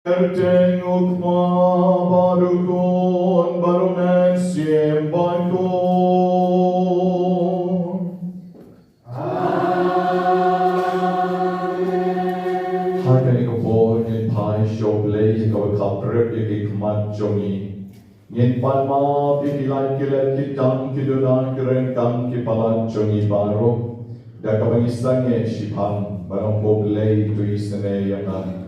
Tengok barukun barunan siem baikun. Hai kani ko po ngin pai show play ko kaprep ye kmat jongi. Ngin pan ma pi kilai kilet kitang kidunan keren kang kipalat jongi baro. Da kabangistang ye shipang barong po play tu isane yangan.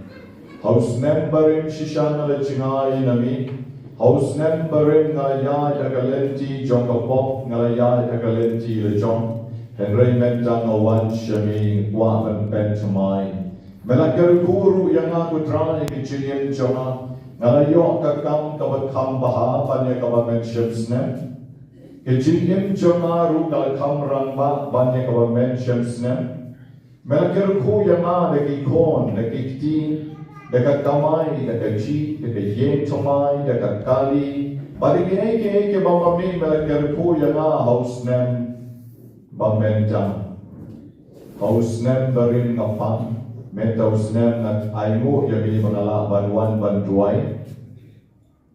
House memberim shishana le chingai nami house memberim ngalaya dagalenti jongkapok ngalaya dagalenti le jong Henry mentang awan shami wahan pentamai melakar guru yang aku try kecilin jonga ngalayo kakam kabakam baha panya kabamen shamsnem kecilin jonga ru kalkam rangba panya kabamen shamsnem melakar ku yang ada kikon lekikti dekat kamai, dekat ci, dekat yen tomai, dekat kali. Balik ini ke bapa mi melakar ku yang house nem bamenta, house nem berin ngapang, menta house nem nak aimu yang ini mengalah bantuan bantuai,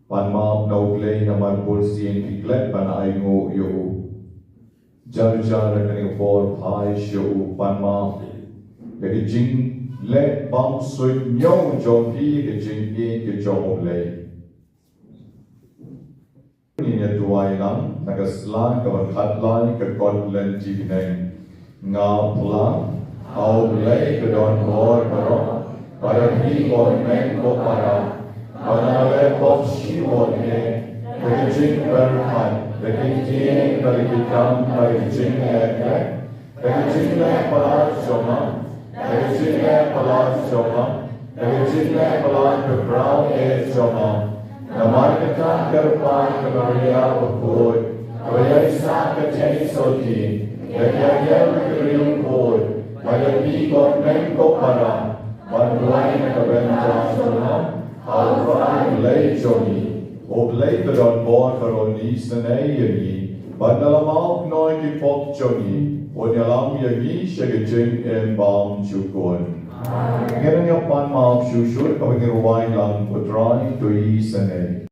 pan maaf no play nama polisi yang piklet pan aimu yo, jar kena for pai show pan maaf, dekat jing le bang sui nyong jong pi ke jing pi ke jong le ni ne tuai lang na ka slan ka ban khat lai ka kon len ji neng nga pla au le ka don bor baro para pi kon men ko para le pop shi won ne ka jing ber han ka jing ka kam ka jing le ka jing le para soma Ejinle palat joma, ejinle palat kebrau joma. Namar kita kerpan kemaria berkod, kaya isa kecai soti, kaya keriung kod, kaya pikot mengko para, bantuan kebenta joma, alfan lay joni, oblay bedon bor karoni senai yeni, bandalamau noi kipok joni. Onyalam yagi shagajing en baum chukun. Ngayon yung pan maaf shusur kapag iruway lang putray to isanay.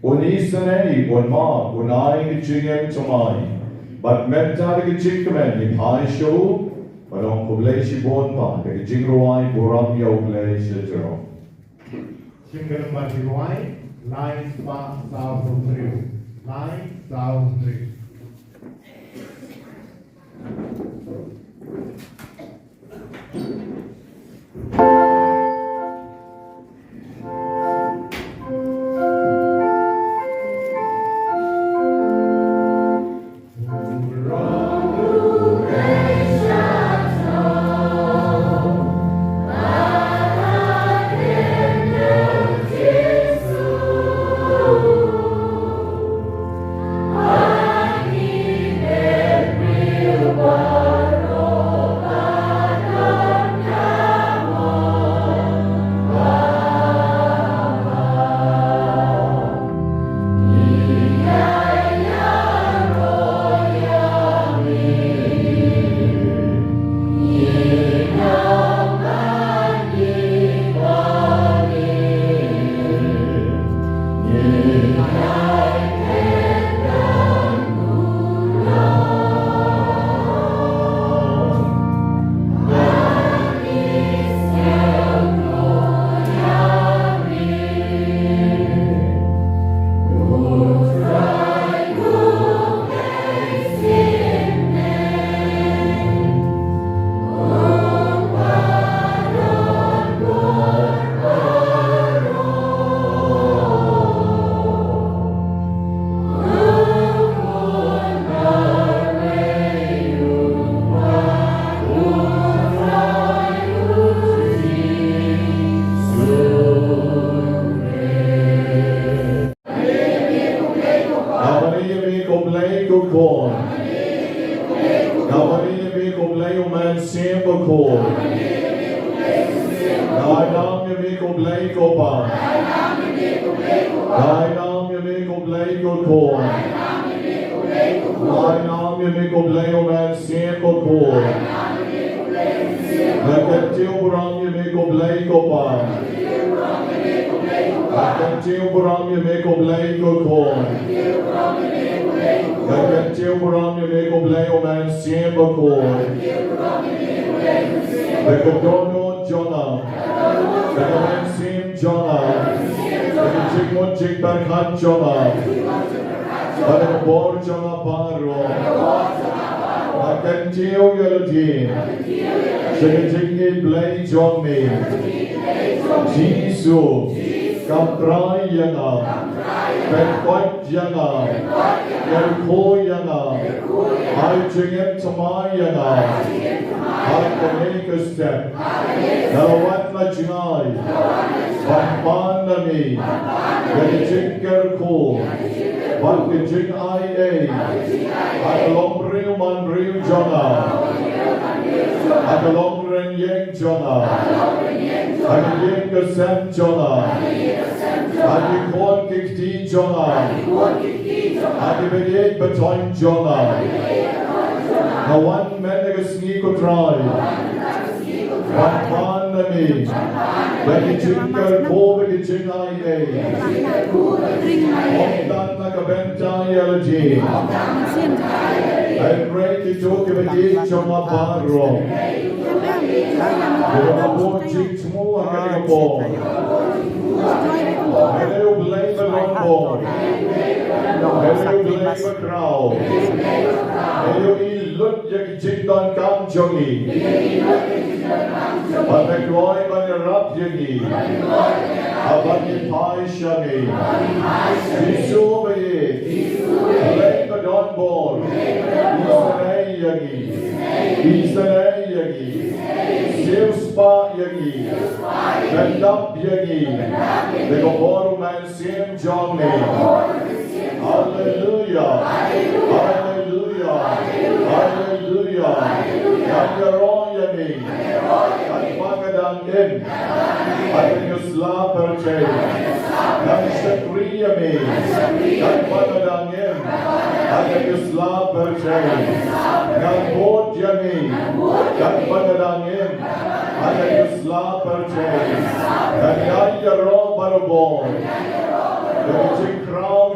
Unisane Bonma, Unai Jingem Tomai, but Menta Jikaman, Pai Show, Barong kublay si bon pa, kaya jingruay burang yaw blay si jero. Single Matiwai, lines pa 1003. Line 1003.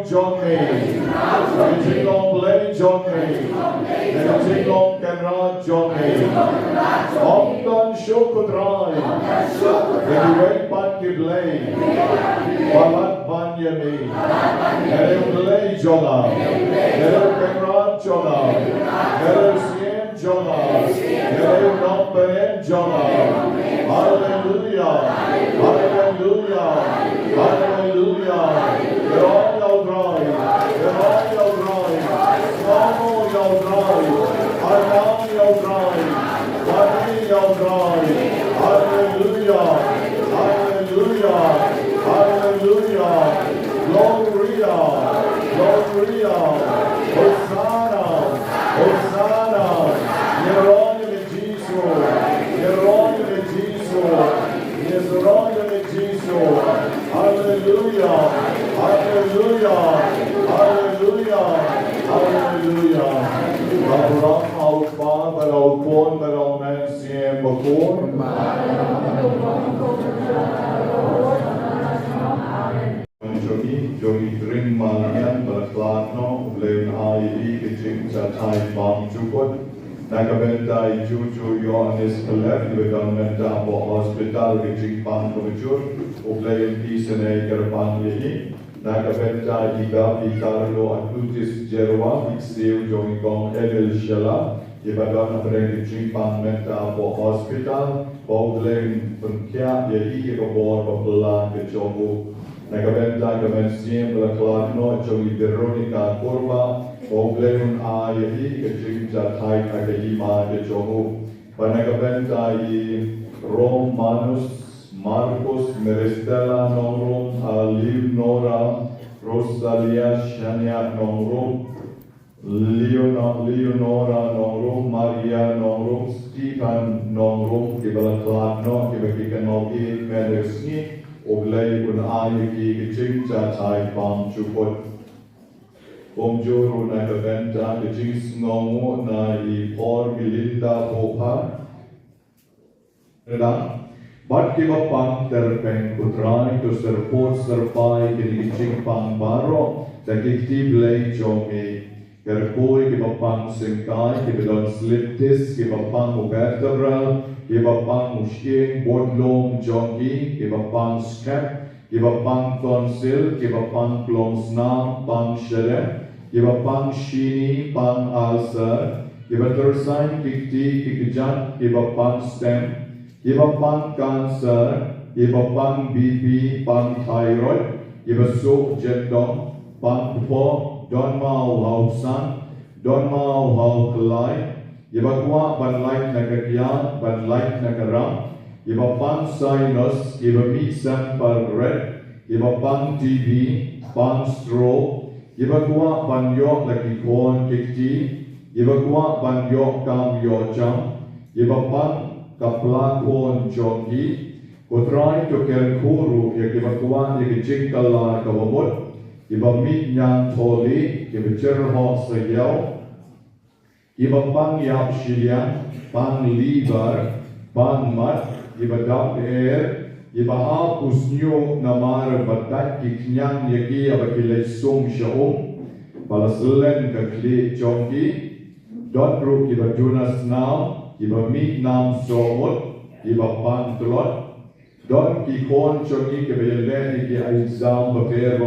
jong me. Nyngkong play jong me. Nyngkong camera jong me. Omdan shukutrai. Wait pan ki play. Balat ban ye me. Nere play jonga. Nere camera jonga. Nere siem jonga. Nere number jonga. Hallelujah. Hallelujah. Hallelujah. You're all your drive. You're all your drive. All your drive. I'm on your drive. I'm in your drive. Hallelujah. Hallelujah. Hallelujah. Gloria. Gloria. Hosanna. Hosanna. You're on your Jesus. You're on your Jesus. You're on your Jesus. Hallelujah. Hallelujah. Hallelujah. Hallelujah. Abraham out far, but out born, but out man siem before. Jogi drink malian berkelano, leun ai kecing catai bang cukut. Bynta juju Johannes keler dibedan menta bo hospital kecing bang kebujur. Leun isene kerban lagi. Bynta kiba Carlo akutis jerwa iksiu Nyngkong edel shala. Dibedan mereka kecing bang menta bo hospital. Bo leun pengkia jadi kebor bebelan kecobu. Bynta kemensiam berkelano jogi Veronica Kurva. Obleun ayahi kecing jatai agama kecobu. Bynta Romanus Marcos Merestela nongrum Liv Nora Rosalia Shania nongrum Leonora nongrum Maria nongrum Stephen nongrum kibalaklatno kibakikanogi medesni obleun ayahi kecing jatai bang cukut. Bonjour Bynta kecing snongo na por Melinda Popa. Bat kiba pang terpeng putrai to serpot serpai kecing pang baro takikti blay jomi. Kerpoi kiba pang singkai kibadon sliptis kiba pang vertebral kiba pang mushking bodlong jongi kiba pang scap kiba pang tonsil kiba pang klong snam pang shere. Kiba pang shini pang ulcer, kiba tersain kikti kikijat, kiba pang stem, kiba pang cancer, kiba pang BP, pang thyroid, kiba sok jendong, pang po, don mau hau san, don mau hau kelai, kiba kuat ban light nagakyan, ban light nagaram, kiba pang sinus, kiba misam par red, kiba pang TB, pang stroke. Iba kuat banyo lagi kon kikti, iba kuat banyo kam yo jam, iba pan kapla kon jogi, kotrai to ker kuru ya iba kuat ya kicing kala kawabot, iba mit nyang toli, iba cerho seyau, iba pan yap shilian, pan liver, pan mat, iba dap air. Iba hapus nyo namar batak kiknyang yagi abakilay sum syaum balaslen kakli jongi dot ru iba Jonas now iba mit nam somot iba pantlot dot kikon jongi kebele ki exam baker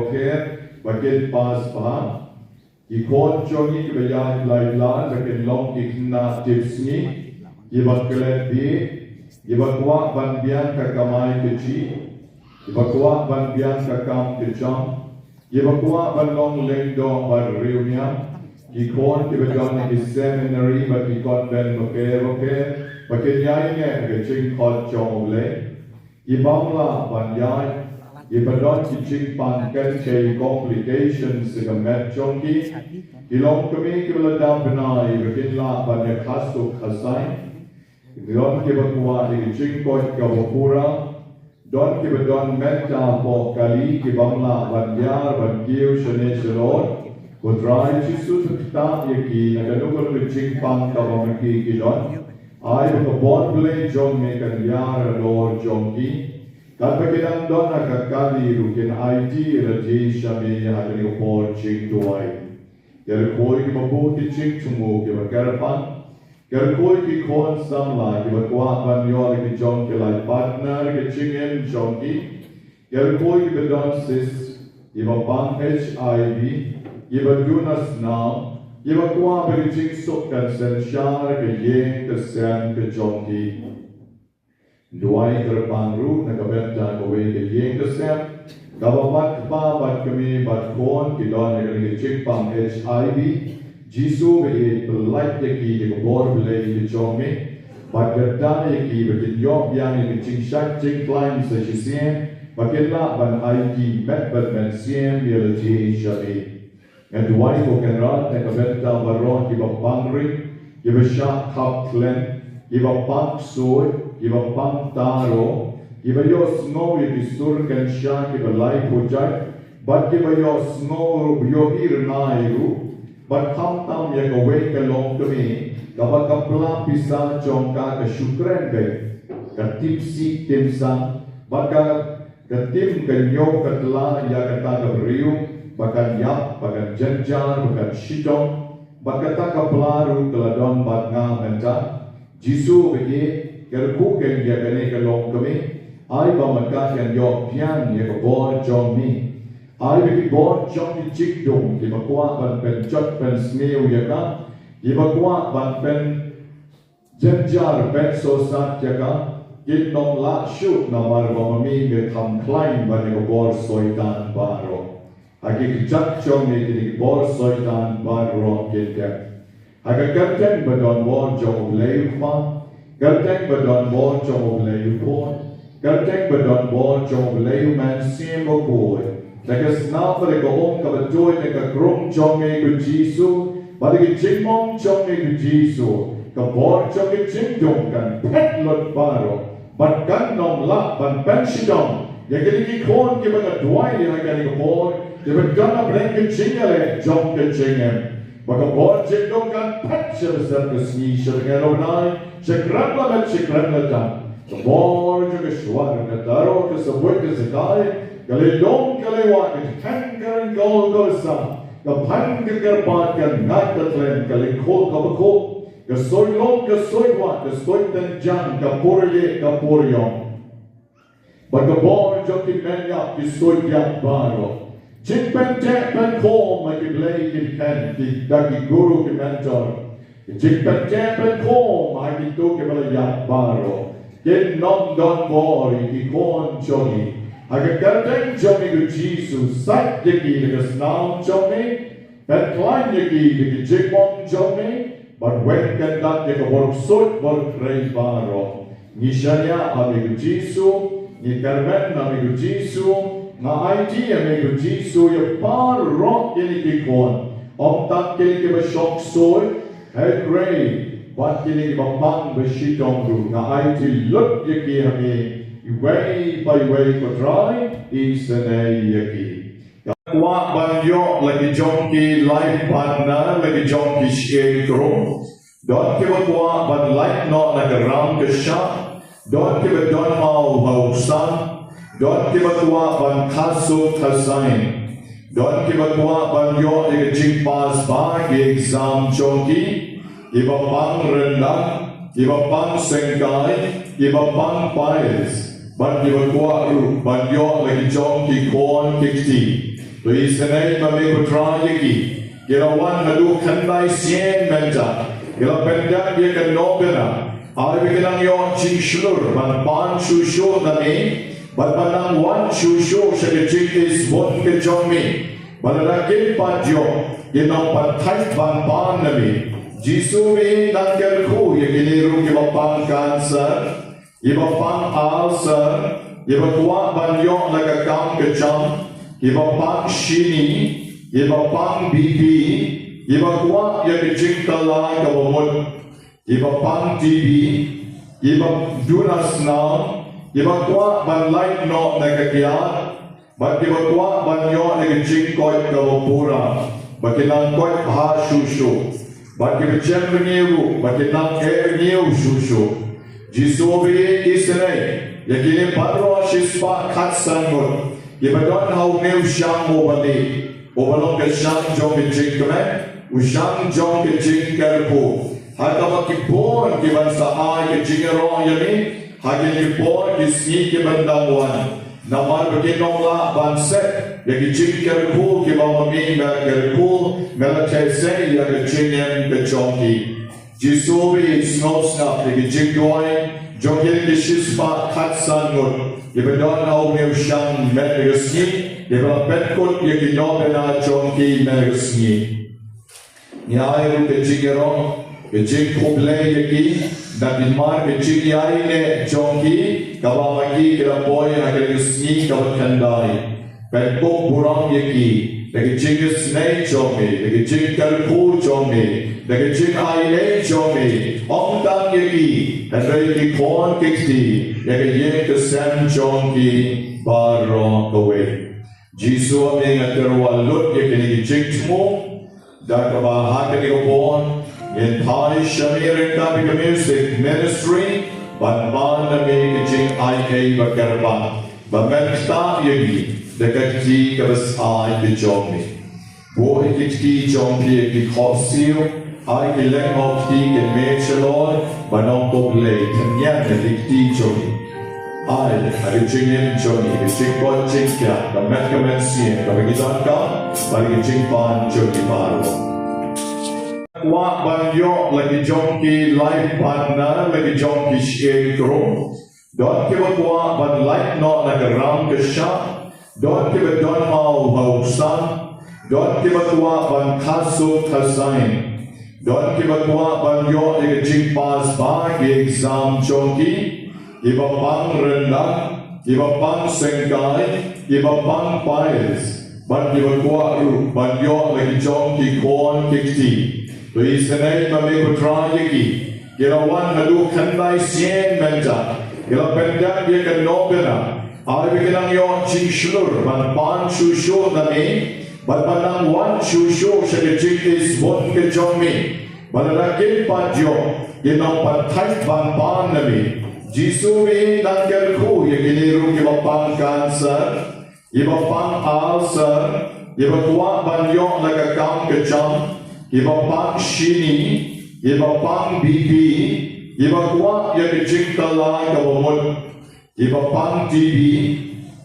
bakil pas paham kikon jongi kebeyan lailan bakin long kikna tipsni iba kelet bi iba kuat ban bian kakamai kecil, iba kuat ban bian kakam kecam, iba kuat ban long lengdong ban riunya, ikon iba don di seminary ban ikon ben boker, bakin yainya kecing kot jong le, iba mula ban yai, iba don kecing pan kecil complications segamet jongki, ilong kami kebeladam benai bakin la ban yakasuk khasai. Don kiba kuat di jingkot kabukura, don kiba don menta po kali kibamla banjar bangiu shane shalot, kutrai chisu tukta yaki naganukul ke jingpang kabamaki kidon, ay bakabon play jong me kanyar ador jongki, Kalau kita dona kakali rukin IT rati shami hari opor cing tuai. Ker koi ki mabuti cing tumu ki bakarapan. Ker koi ki kon samla ki bakwa ban yor ki jong ki lai partner ki cingen jong ki. Ker koi ki bedon sis ki bang HIV ki badunas now ki bakwa bagi cing sok kan sen shar ki yeng ki sen ki jong ki. Duai terpangru nakabenta kowe ke yeng kesep kabapat pa bat kami bat kon kidon ke cek pang HIV jisu be pelait ki ke bor belai ke jomi bat gada ki be yok yang ke cing syak cing klaim se sien bakela ban IT met bat men sien ye ji shabi and duai ko kan rat nakabenta baron ki bapangri ki be syak kap klen ki bapang soy Iba pang taro, iba yo snow ibi sur kan syak iba lai pujat, but iba yo snow yo irnairu, but kam tam ya gawe kalong kami, kapag kapla pisa jongka ke syukren be, katip si tim sang, baka katim kanyo katla ya kata kabriu, bakan yap, bakan janjar, bakan shitom, baka ta kaplaru keladon bat nga menta, jisu begi kerku ken ya kene kalong kami ai ba maka kan yo pian ya ko bor jong ni ai bi bor jong ni chik dong ki ba kwa ban pen chot pen sneu ya ka ki ba kwa ban pen janjar pen so sat ya ka ki nong la shu na mar ba mi ge tham klaim ba ni ko bor soitan baro agi ki chak chong ni ki bor soitan baro ke ya aga kapten ba don bor jong lei ma Gartek badon bor jong leu pon, gartek badon bor jong leu man siem o boy. Lekas na pare ko om ka badoy ne ka krom jong e ku Jisu, bali ki jingmong jong e ku Jisu, ka bor jong e jingdong kan pet lot baro, bat kan nom la ban ben shidom. Ya kali ki kon ki ba ka duai ni ha kali ko bor, ya ba kan na breng ki jingale jong ke jingem. Baka bor jingdong kan pet shebesar ke sni shebengelo nai. Shekran la met shekran la jam. Bor jo ke shwar ke daro ke saboi ke zakai. Kali dong kali wa ke kan kan gol gol sa. Ka pan ke karpat ke ngat ke tlen kali khol ka bako. Ke soy long ke soy wa ke soy ten jan ka porye ka poryong. Baka bor jo ki menya ki soy yak baro. Jin pen tek pen ko ma ki blay ki kan ki dagi guru ki mentor. Jika cepat kom, hari itu kembali yak baro. Ken nom don bori ki kon jogi. Agar kerden jogi ku Jisu sat deki dekas naum jogi. Bet lain deki deki jikmong jogi. But when kendak deka boruk sut boruk rei baro. Ni syariah ami ku Jisu, ni karmen ami ku Jisu, na IT ami ku Jisu ya par rock ini ki kon. Om tak kini ke besok soy. Hey Gray, what can you bang with shitom ru? Na I to look yaki hami way by way for try is an yaki. What ban yo like a junkie life partner like a junkie scarecrow. Don't give a what but like not like a round the shot. Don't give a don how son. Don't give a what ban kasu kasain. Don't give a what ban yo like a ching pass by exam junkie. Iba pang rendang, iba pang sengkai, iba pang pais. Ban iba kuaru, ban yo lagi jong ki kon kikti. To isenai mami putra yaki. Kira wan haduh kandai sien menta. Kira pendak dia kan Nobena. Ari bikinang yo ching shur, ban pan shusho nami. Ban panang wan shusho shakachik is won ke jong mi. Ban rakin pan yo, kinang pan thai ban pan nami. Jisu mi nangkel ku yang kiniru iba pang cancer, iba pang ulcer, iba tua banyo nagakam kejam, iba pang shini, iba pang BP, iba tua yang kejingkala kawamut, iba pang TB, iba dunas nam, iba tua ban light no nagakiyat, bat iba tua banyo nagajingkoy kawapura, bakinang koy ha shushu. Bagi bercakap niu, bagi nak niu susu. Jisu bi isnai, yakini padro shispa khat sangot yebadon hau neu shang mo bali obalong ke shang jong ke jing kame ushang jong ke jing kerpo hakaba ki bon ki ban sa ai ke jing ro yami hagin ki bon ki si ke bandang wan namar beginong la ban set yaki jing kerpo ki ba mi ba kerpo mela chese ya ke jingen ke jongi jisobi snows na yaki jing doy jongil ki shispa khat sangot yebadon hau neu shang met resni yeba betkot yaki nobena jongi meresni Nyai ke jingero ke jing problem yaki dan dimar ke jing yai ne jongi kawamaki ke boy agar resni bakyndai betkot burang yaki ke jing snai jongi ke jing kalpu jongi ke jing ai ne jongi ongdang yaki and ki kon kikti yaki ye ke sam jongi baro away Jisu aming aterwalut yaki jing tmo Dakaba Hakani born in Pai Shamir and Music Ministry, but man make jing I Bakarba, but Mekta Yagi, the Kati Kavas I the Jomi. Boy Kitty Jompi the Copsil, I the Leng of Tea and Major Lord, but not go late and yet the Tea Jomi. I the Jingin Jomi, the Jingpot Jingka, the Metcamensian, the Vigizanka, but the Jingpan Jomi Baro. Wa banyo lagi jonki life partner lagi jonki shekro don kiba kwa ban life no lagi ram kesha don kiba don mau hausan don kiba kwa ban kasu kasain don kiba kwa banyo lagi jingpas bagi exam jonki iba pang rendang iba pang sengkai iba pang piles ban kiba kwa banyo lagi jonki kon kikti तो इस नए मम्मी को ट्राई की ये one haduh bakyndai sien bynta ये bynta ये kan Nobena आई बिकनंग यो चिंग श्लur ban pan shushu nami ban banang wan shushu shake jingis bon ke jongmi ban rakin panjo ये nong pan thai ban pan nami jisu mi nangkel ku ये kiniru ke bapang cancer ये bapang ulcer ये bakwa ban yo naga kam ke jam Iba pang shini, iba pang BP, iba kuwa yang jingtala kawamot, iba pang TB,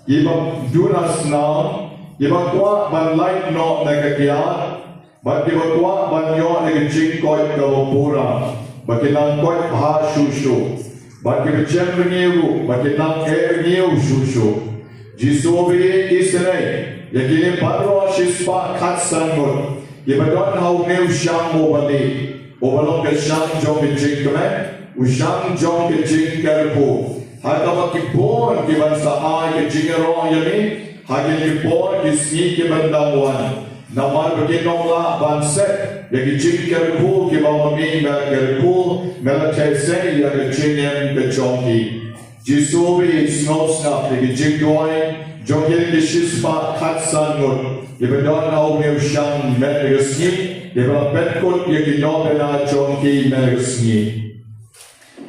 iba dunasna, iba kuwa ban light no nagagyan, bat iba kuwa ban yo nagajingkoy kawapura, bakinang koy ha shushu, bat iba jemniru, bakinang niu shushu. Jisobi isnay, yakini padro shispa khat sangot, Yebadon hau neu shang mo bali, obalong ke shang jong ke jing kame, ushang jong ke jing kerpo. Hakaba ki bon ki ban sa ai ke jing ro yami, hagin ki bon ki si ke bandang wan. Namar beginong la ban set, yaki jing kerpo ki ba mi ba kerpo, mela chese ya ke jingen ke jongi. Jisobi snows na yaki jing doy, jongil ki shispa khat sangot. Yebadon hau neu shang met resni, yeba betkot yaki nobena jonki meresni.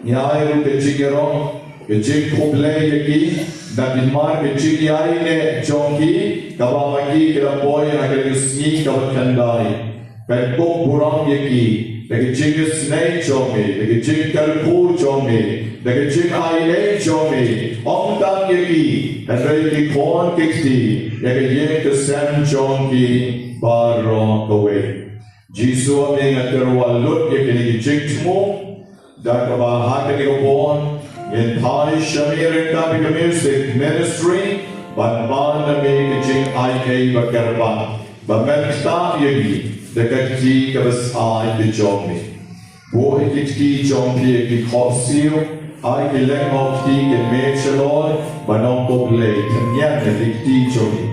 Nyai ke jingero, ke jing problem yaki, dan dimar ke jing yai ne jonki, kawamaki ke boy agar resni bakyndai. Betkot burang yaki, ke jing snai jongi, ke jing kalpu jongi, ke jing ai ne jongi, ongdang yaki, and ki kon kikti. Yaki ye ke sam jongi baro away. Jisu aming aterwalut yaki jingtmo dakaba hakani born in Pai Shamir and Music Ministry ban man aming jing I bakarba ban mekta yaki dekati kabas ai the jongi. Boy kitki jongi yaki kopsil I ke leng of tea and major Lord banong ko late and yan the jongi.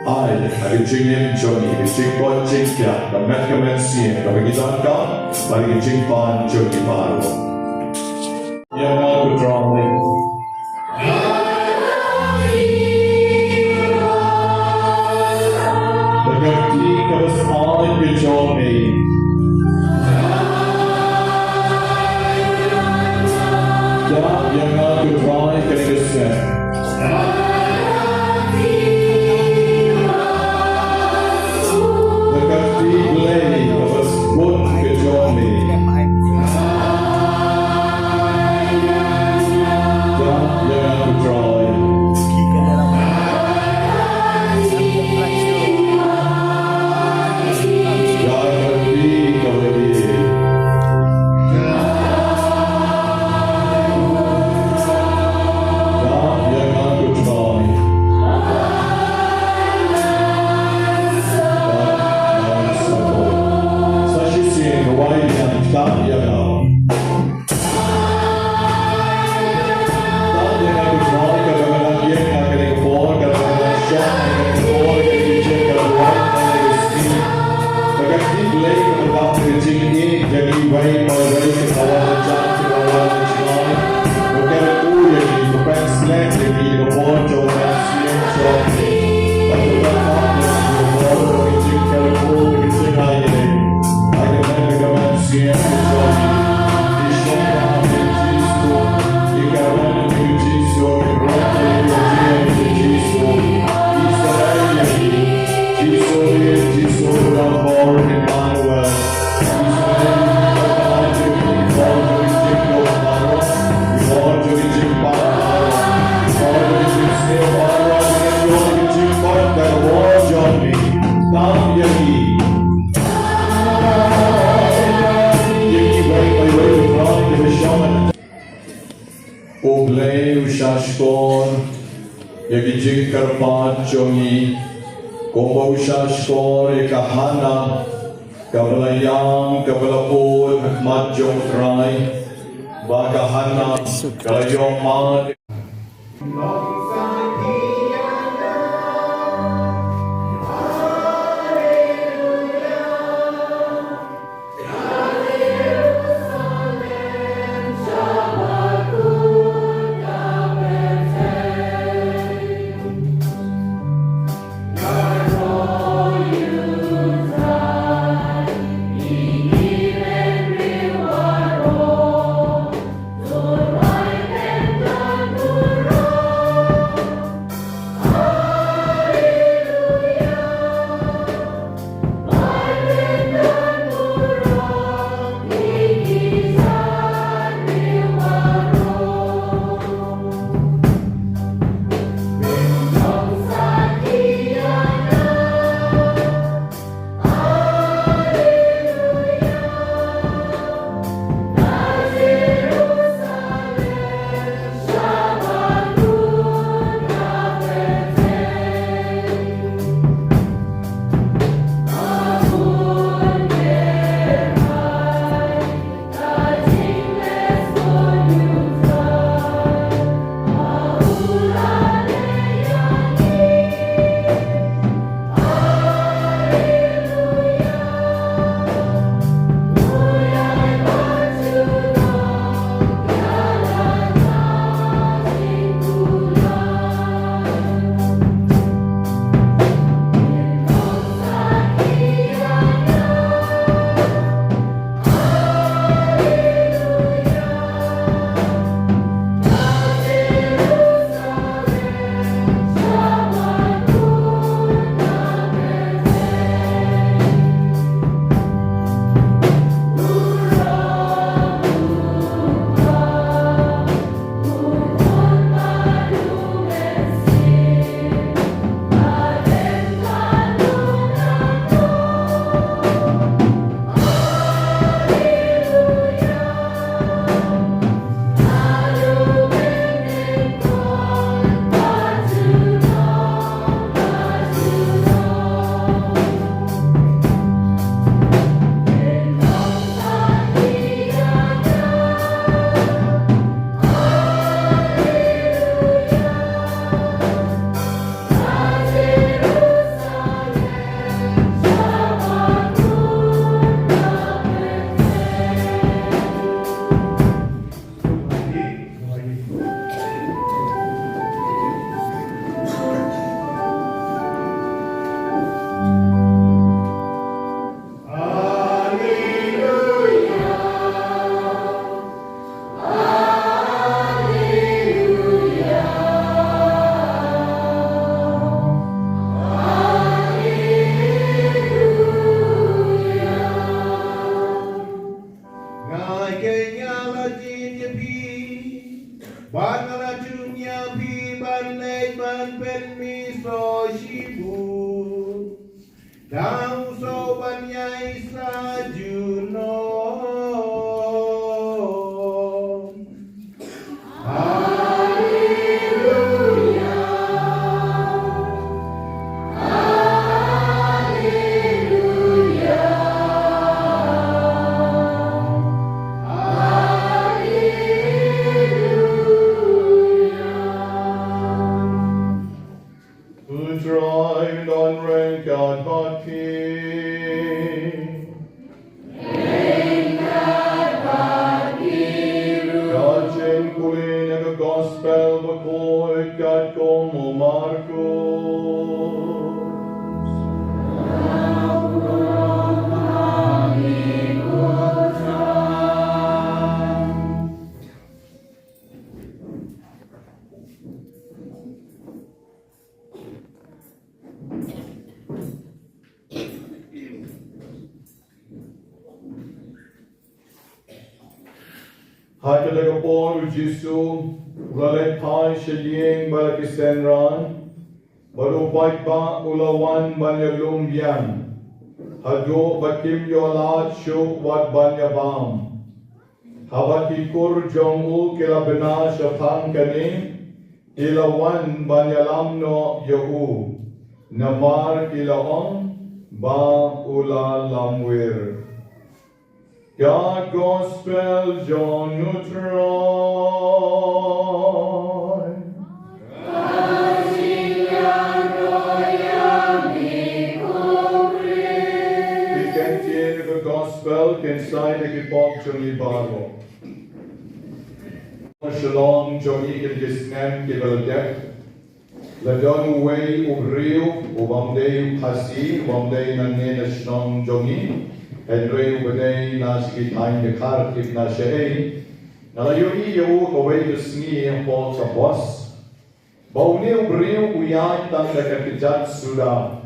I the jingin jongi, the jingpot jingka, the metcamensian, the vigizanka, but the jingpan jongi baro. Yan na to drawing. The gati kabas ai the jongi. Yan na to drawing. Obleu shashkor, yagijing karpat chongi, kombo shashkor yakahana, kabalayang kabalapod matjong trai, bakahana kalayong mad. ban nei ban pen mi so shibu Dang so ban yai sa juno Gospel Bakhuid Nobena. Hai talaga po Jisu Ralet Pai Shadiyeng Balakisenran Barupait Ba Ulawan Banyalum Yan Haduh Bakim Yolat Shuk Wat Banyabam Habakikur Jongu Kilabena Shafang Kaning Ilawan Banyalamno Yahu Namar Kilaong Ba Ula Lamwir God Gospel John Neutron. Vi kan tjene Gospel, kan sige det bort til i barbo. Shalom, Johnny, kan gisnem, kibaldet. La don way ubriu, ubamdei pasi, ubamdei nanne shalom Johnny. Henry ubedei na sikitain de kartik na shei. Na la yoi yo away to sni po sa boss. Bauni ubriu uyai tang da kerjat sudah.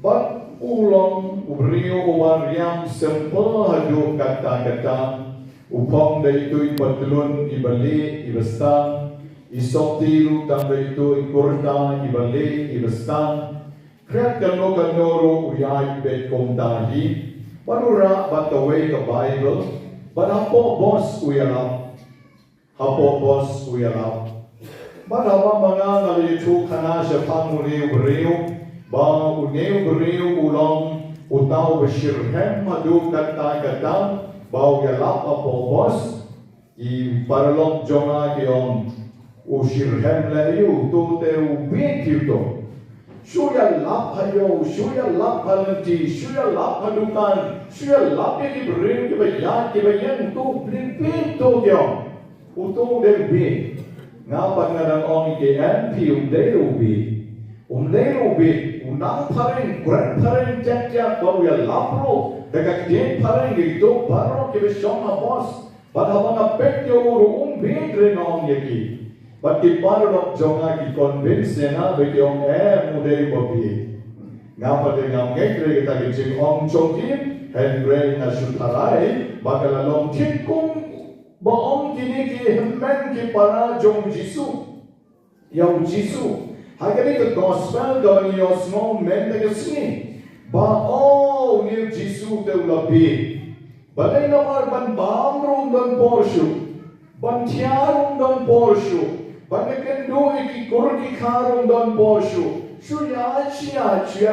But ulong ubriu uwariam simple haduh kata-kata. Upong da itu ipatlun ibali ibastang. Isoktiru tang da itu ikurta ibali ibastang. Kriat kano uyai bet komdahi. Panura but the way the Bible, but hapo boss uyalap, but hawa mga nalitu kana siya panguli uberiu, ba uneu uberiu ulong utaw bashirhem haduh kata, ba uyalap hapo boss, I paralong jonga kiyon ushirhem lariu tu te ubit yuto. Suya lap hayo, suya lap halanti, suya lap hadukan, suya lap yang diberi kebayan tu beri tu dia, utong derbi. Ngapa ngarang orang ikan pium derubi, unang paring, kuran paring cek baru ya lapro, dekat dia paring itu baru kebesoma bos, pada mana pek dia uru renong yaki. Bagi parok jonga ki convince na begiong mudei babi. Ngapa dengan ngekre kita kecil ong chongkim Henry na sutarai bakal long tikung baong kini ki hemmen ki para jong Jisu. Yang Jisu. Hagani ke gospel gawani yosmo men de sini. Baong ni Jisu te ulabi. Balai namar ban bamrum dan porshu. Ban tiarum dan porshu. Bagaimana doi ki kurki karum dan boshu, suya lap, suya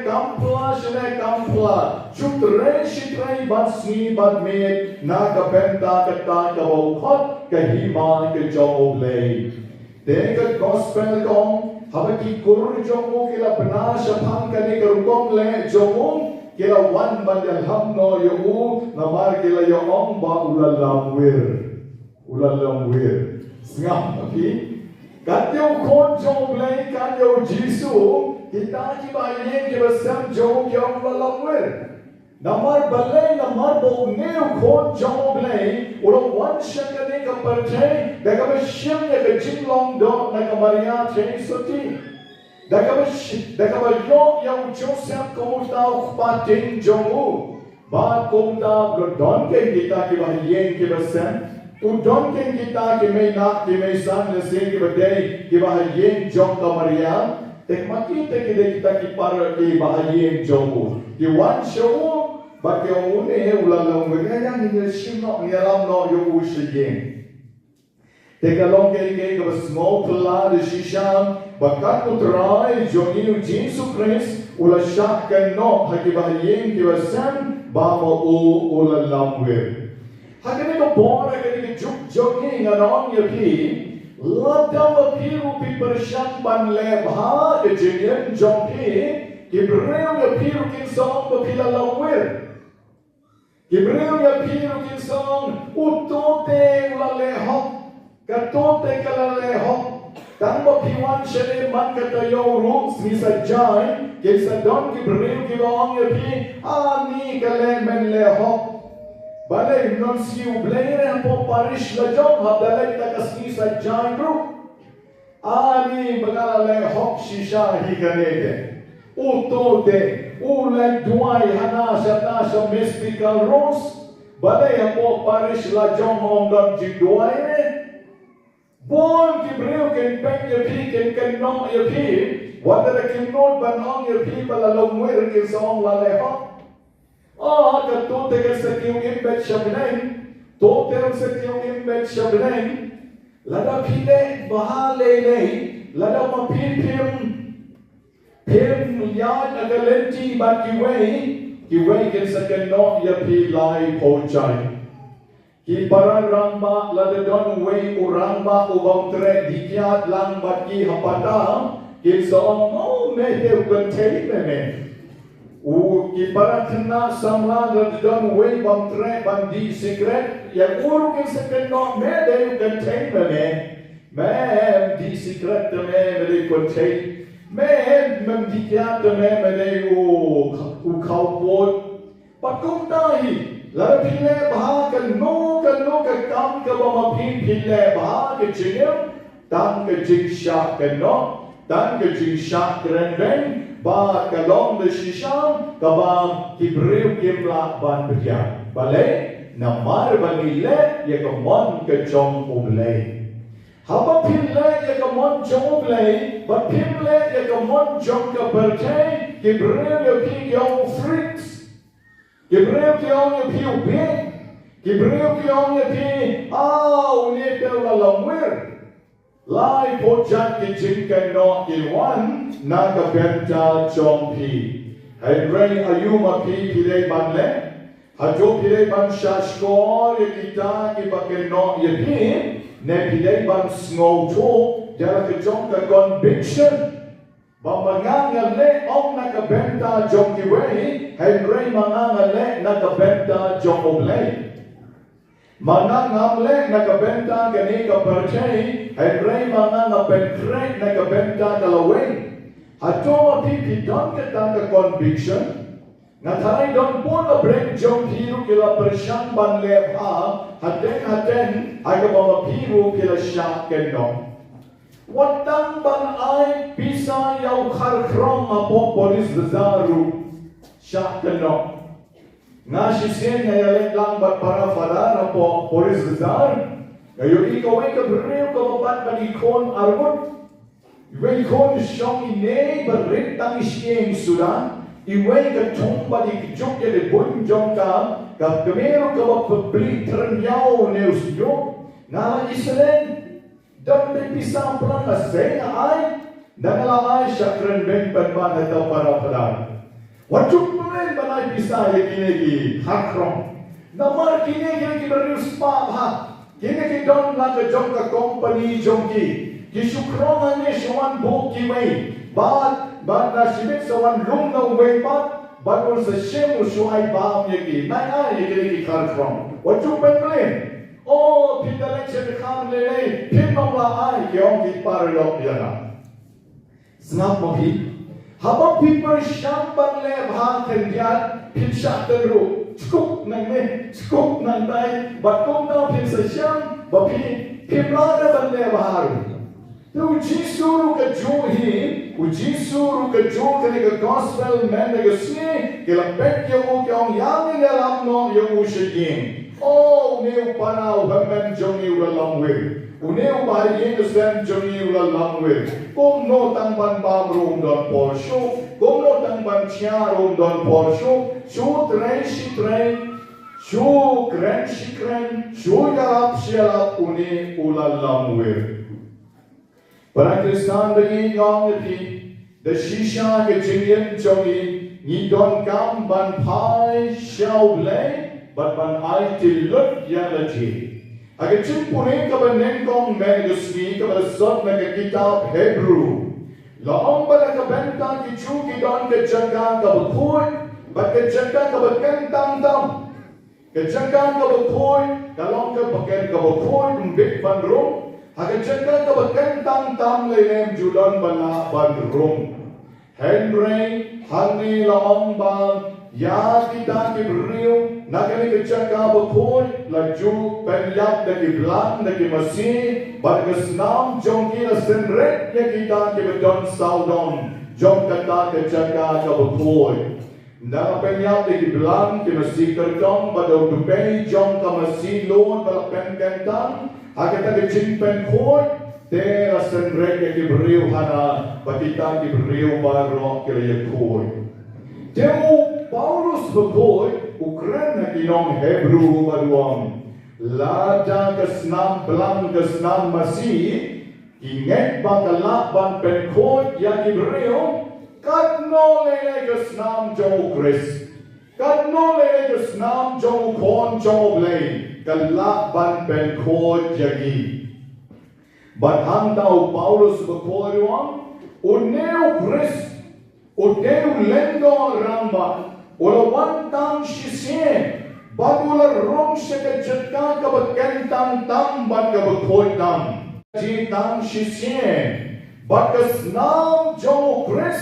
kampla, shitre basni badmet, naga bynta kata kabokot, kahima ke jongoblay. Dengan gospel kong, habaki kur jongo kila penasya pangkani kerukong le jongong, kila wan bandel hamno yomu, namar kila yong ba ulalamwir. Ngam tapi katyo kon jong lay katyo Jisu kita kibaye ke basam jong yong lalawir namar balay namar bo neo kon jong lay ulo wan shakane ka parche daga basham ne ka jinglong do na ka maria che soti daga yo yang joseph ko tao patin jongu ba kom da gordon ke kita kibaye ke basam Udon ken kita may nak may san lesing kibaday kibahayin jong kamariam tek makita kita kipara kibahayin jongu kiwan show but yung une ulalong gaya ni shino yalam no yung ushigin tek along kay small pla de shisham bakat utray joni Jesus Christ ula shakkan no hakibahayin kibasan bama ulalam wir Hakani ko bora kani juk jogging anon yapi ladam apiru pi pershan ban lebha ke jenian jongpi kibreu yapiru kin song bapila lawir kibreu yapiru kin song utote ulaleho katote kalaleho tangbo piwan shele man katayo ru smisa jai kisa don kibreu kilong yapi ani kalemen leho Balay non si ublayer po parish la job habdalay takasni sa John group. Ani bagalay hok shisha hi kanede. Utote ulay duay hanasha mystical rose. Balay po parish la job mongdam jigduay. Bon kibreu ken pek yapi ken nong yapi. Wadala kinod banong yapi balalongwer ken song lalehok. Katote kan sa kiyong imbet shabneng, tote kan sa kiyong imbet shabneng, lada pile bahalele, lada mapipim, pim yad agalenti ba kiway kan sa kano yapi lai pojay. Ki parang rangba lada don way urangba ubang tre dikyat lang baki hapata, ki soong mete ukantay meme. Ki para kena samla dan way bam tre bandi secret yang uru ke secret no me de contain me di secret me contain me di kya me de u khawpot pakum tahi la phile bha kan no ka kam ka ba phile bha ke chinem tan ke jiksha ke no tan ke jiksha kren ba kalong de shisham kabang kibreu kimla ban berja balai namar banile ya kamon ke jong umlei haba pille ya kamon jong umlei ba pille ya kamon jong ka bertai kibreu ya pi yong freaks kibreu yong ya pi ube kibreu yong ya pi uni te lalangwer Lai pojat ke jingkan no ilwan naga benta jompi. Henry ayuma pi pile banle. Hajo pile ban shashkor ye kita ki baken no ye pi. Ne pile ban snow jala ke jom ka conviction. Bamangangal le om naga benta jomki wei. Henry mangangal le naga benta jomoblei. Manangam le nakabenta gani ka percay Henry manangam pentre nakabenta kalaway Hatoma pipi don ka conviction Natay don po na break jong hiro kila persyang ban lebha Haten ay kapamapiru kila siya kendong Watang ban ay pisa yaw karkrong apo polis bazaru siya kendong Nasisyen ngayon lang ba't para fala po polis bazar? Ngayon ikaw ay kabreo kababat balikon argot. Iway kon siyong inay barit ang isyeng sudan. Iway katong balikijok yali bunjong ka. Kamero kabapabli tranyaw neus nyo. Nga isalen. Dami pisang plang asay na ay. Nangalangay siya krenbeng panman at para fala. Wajud pemain balai bisa yang kini hakrong. Namar kini berius paham. Kini don laga jom ka company jomki. Kisukrong ane shawan boki way. Bad nasibit sawan lung na way pat. Bad sa shemu shuai baam yaki. Naya yaki hakrong. Wajud pemain. Pindalang siya dekam lelay. Pinamla ay kiyong kiparilok yana. Snap mo hi. Habang people siyang panglebha kandiyan, pinsya tenru, skuk nang me, skuk nang tay, batkong daw pinsa siyang, bapi, pimlada panglebharu. Ujisuru ka juhi, ujisuru ka juhi ka gospel men na gasni, kilapek yung ukyong yamin alam no yung usyagin. Oh, new panau hamen jongi ula langwe. Uneu bayi ke sem jongi ula langwe. Kom no tang ban bam room don porsho. Kom no tang ban chia room don porsho. Shu train shi train. Shu kren shi kren. Shu yarap shiarap uni ula langwe. Para Kristan de Nyngkong ati the shisha ke jingyen jongi ni don kam ban pai shao lei but ban ai til lut yalaji. Agar cimpune kabar Nyngkong menegusni kabar sot mega kitab Hebrew. Laong bala ka benta ki chu ki don ke jaga ka bakhuid, but ke jaga ka bakentang tam. Ke jaga ka bakhuid, kalong ka baken ka bakhuid mbik ban rum. Agar jaga ka bakentang tam lelem julon bala ban rum. Henry hangi laong bang ya kita ki beriu nakani ke jaga bakhuid laju penyap daki blan daki masih bagas nam jongki la senret ya kita ke bedon saudon jong kata ke jaga ka bakhuid na penyap daki blan ke masih kertong badau dupai jong ka masih lon bala pen kentang hakata ke jimpen khoi te la senret ya ki beriu hana bakita ki beriu barok ke ya khoi temu Paulus Bakhuid Ukraina kinong Hebrew baduang lada kesnam belang kesnam masih inget bakalak ban penkhod yang Hebreo kadno lele kesnam jong Chris kadno lele kesnam jong kon jong blay kalak ban penkhod yagi bathang tau Paulus Bakhuid wang uneu Chris uneu lendo ramba Ola wantang shisien, bagula rong seke jetka kabakentang tam ban kabakhoy tam. Jitang shisien, bakas nam jo Chris,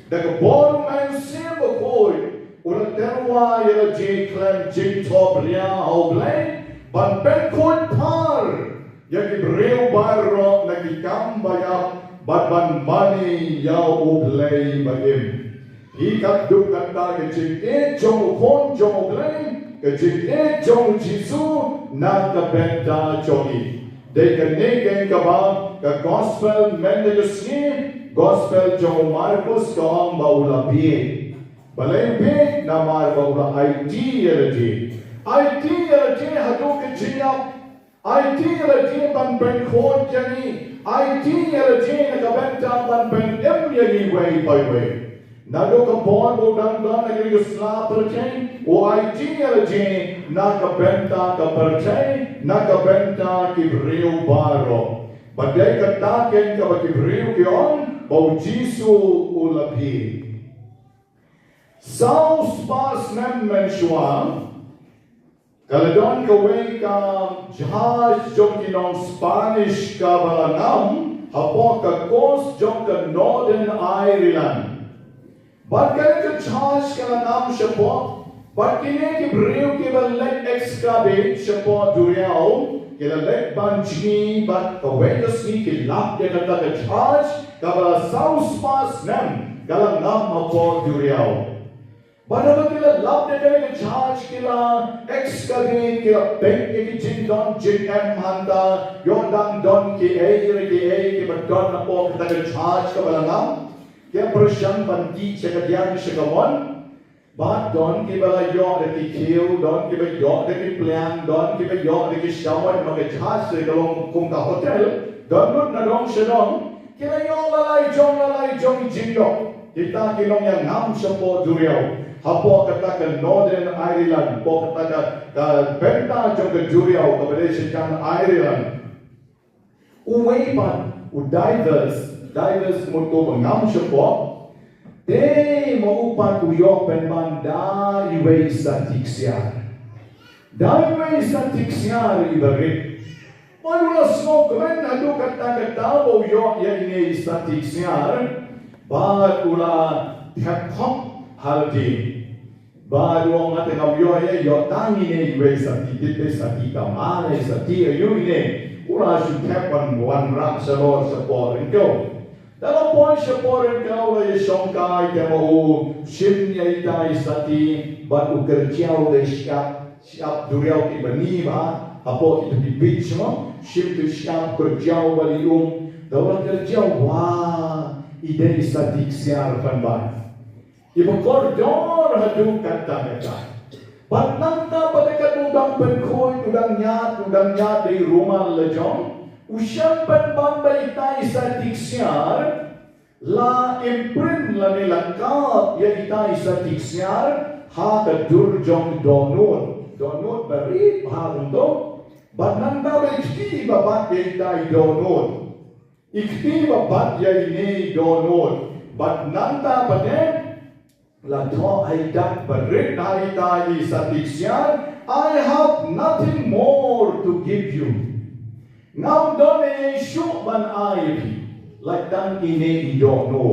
dagabor man sim bakhoy. Ola terwa yela jitlem jitop ria oblay, ban benkhoy tar. Yagi breu barro nagikam bayap, ban mani yaw oblay bagim. Ikat duk kata kecik jong kon jong blame kecik jong jisu na kabenta jongi. Dekane kaba ka gospel mendegusni gospel jong Markus kaam baula pie. Balai pie namar baula IT eleji. IT eleji haduh kecik IT eleji ban benkhod jani. IT eleji na kabenta ban ben yani way by way. Nado ka bon mo dan naging isla percay o ay tingalaji nakabenta ka percay nakabenta ki brio baro badai ka taken ka ki brio kion o jisu ulapi saus pas nem mensuan kaladon ka way ka jahaz jong kinong Spanish ka balanam hapo ka coast jong ka Northern Ireland But kaya ka charge ka na nam siya po, but kaya ki brio ki ba let excavate siya po duriao, kaya let banchi, but kaway ka sni ki lap kaya ka ka charge, ka ba saus pas nem, kala nam po duriao. But naman kila lap kaya ka charge kila excavate, kila bank ki jin don, jin em handa, yon dang don ki ki ba don na po ka charge ka ba nam, Kaya persyang banti siya kadiyang siya kamon. Ba't doon kiba yok na kikiw, doon kiba yok na kiplayang, doon kiba yok na kisyawan, mag-adjust sa kung ka-hotel, doon na doon siya doon. Kila yung lalay jong jinyo. Kita kilong yang ngam siya po duriyaw. Hapo kata ka Northern Ireland, po kata ka benta jong ka duriyaw, kabali siya kan Ireland. Uway pa, divers muto mengam siapa, maupat uyok penmanda iway satik siar. Iway satik siar ibarit. Manula smok men hadu kata uyok ya ini satik siar. Bad ula thapkhop haldi. Bad wong ate uyok ya yok tangi ne iway satik dite satik kamane satik ayu ini. Ula should tap one rak salor support and go. Dalam poin support kau le songkai demo shim yai dai sati batu kerjau le siap siap duriau ki bani ba apo itu di beach mo ship tu siap kerjau balium dalam kerjau wah ide istatik siar panban ibu koridor haduh kata Patnanta pada udang berkoi, udang nyat di rumah lejong. Usian penban baita isatik siar, la imprint la nilangkap ya ita isatik siar, ha kedur jong donut beri ha untuk. Patnanta berikti babat ya ita donut, ikti babat ya ini donut. Patnanta pada Lato aidak berit hari tadi satiksian, I have nothing more to give you. Now done show ban I like dan ini don't know.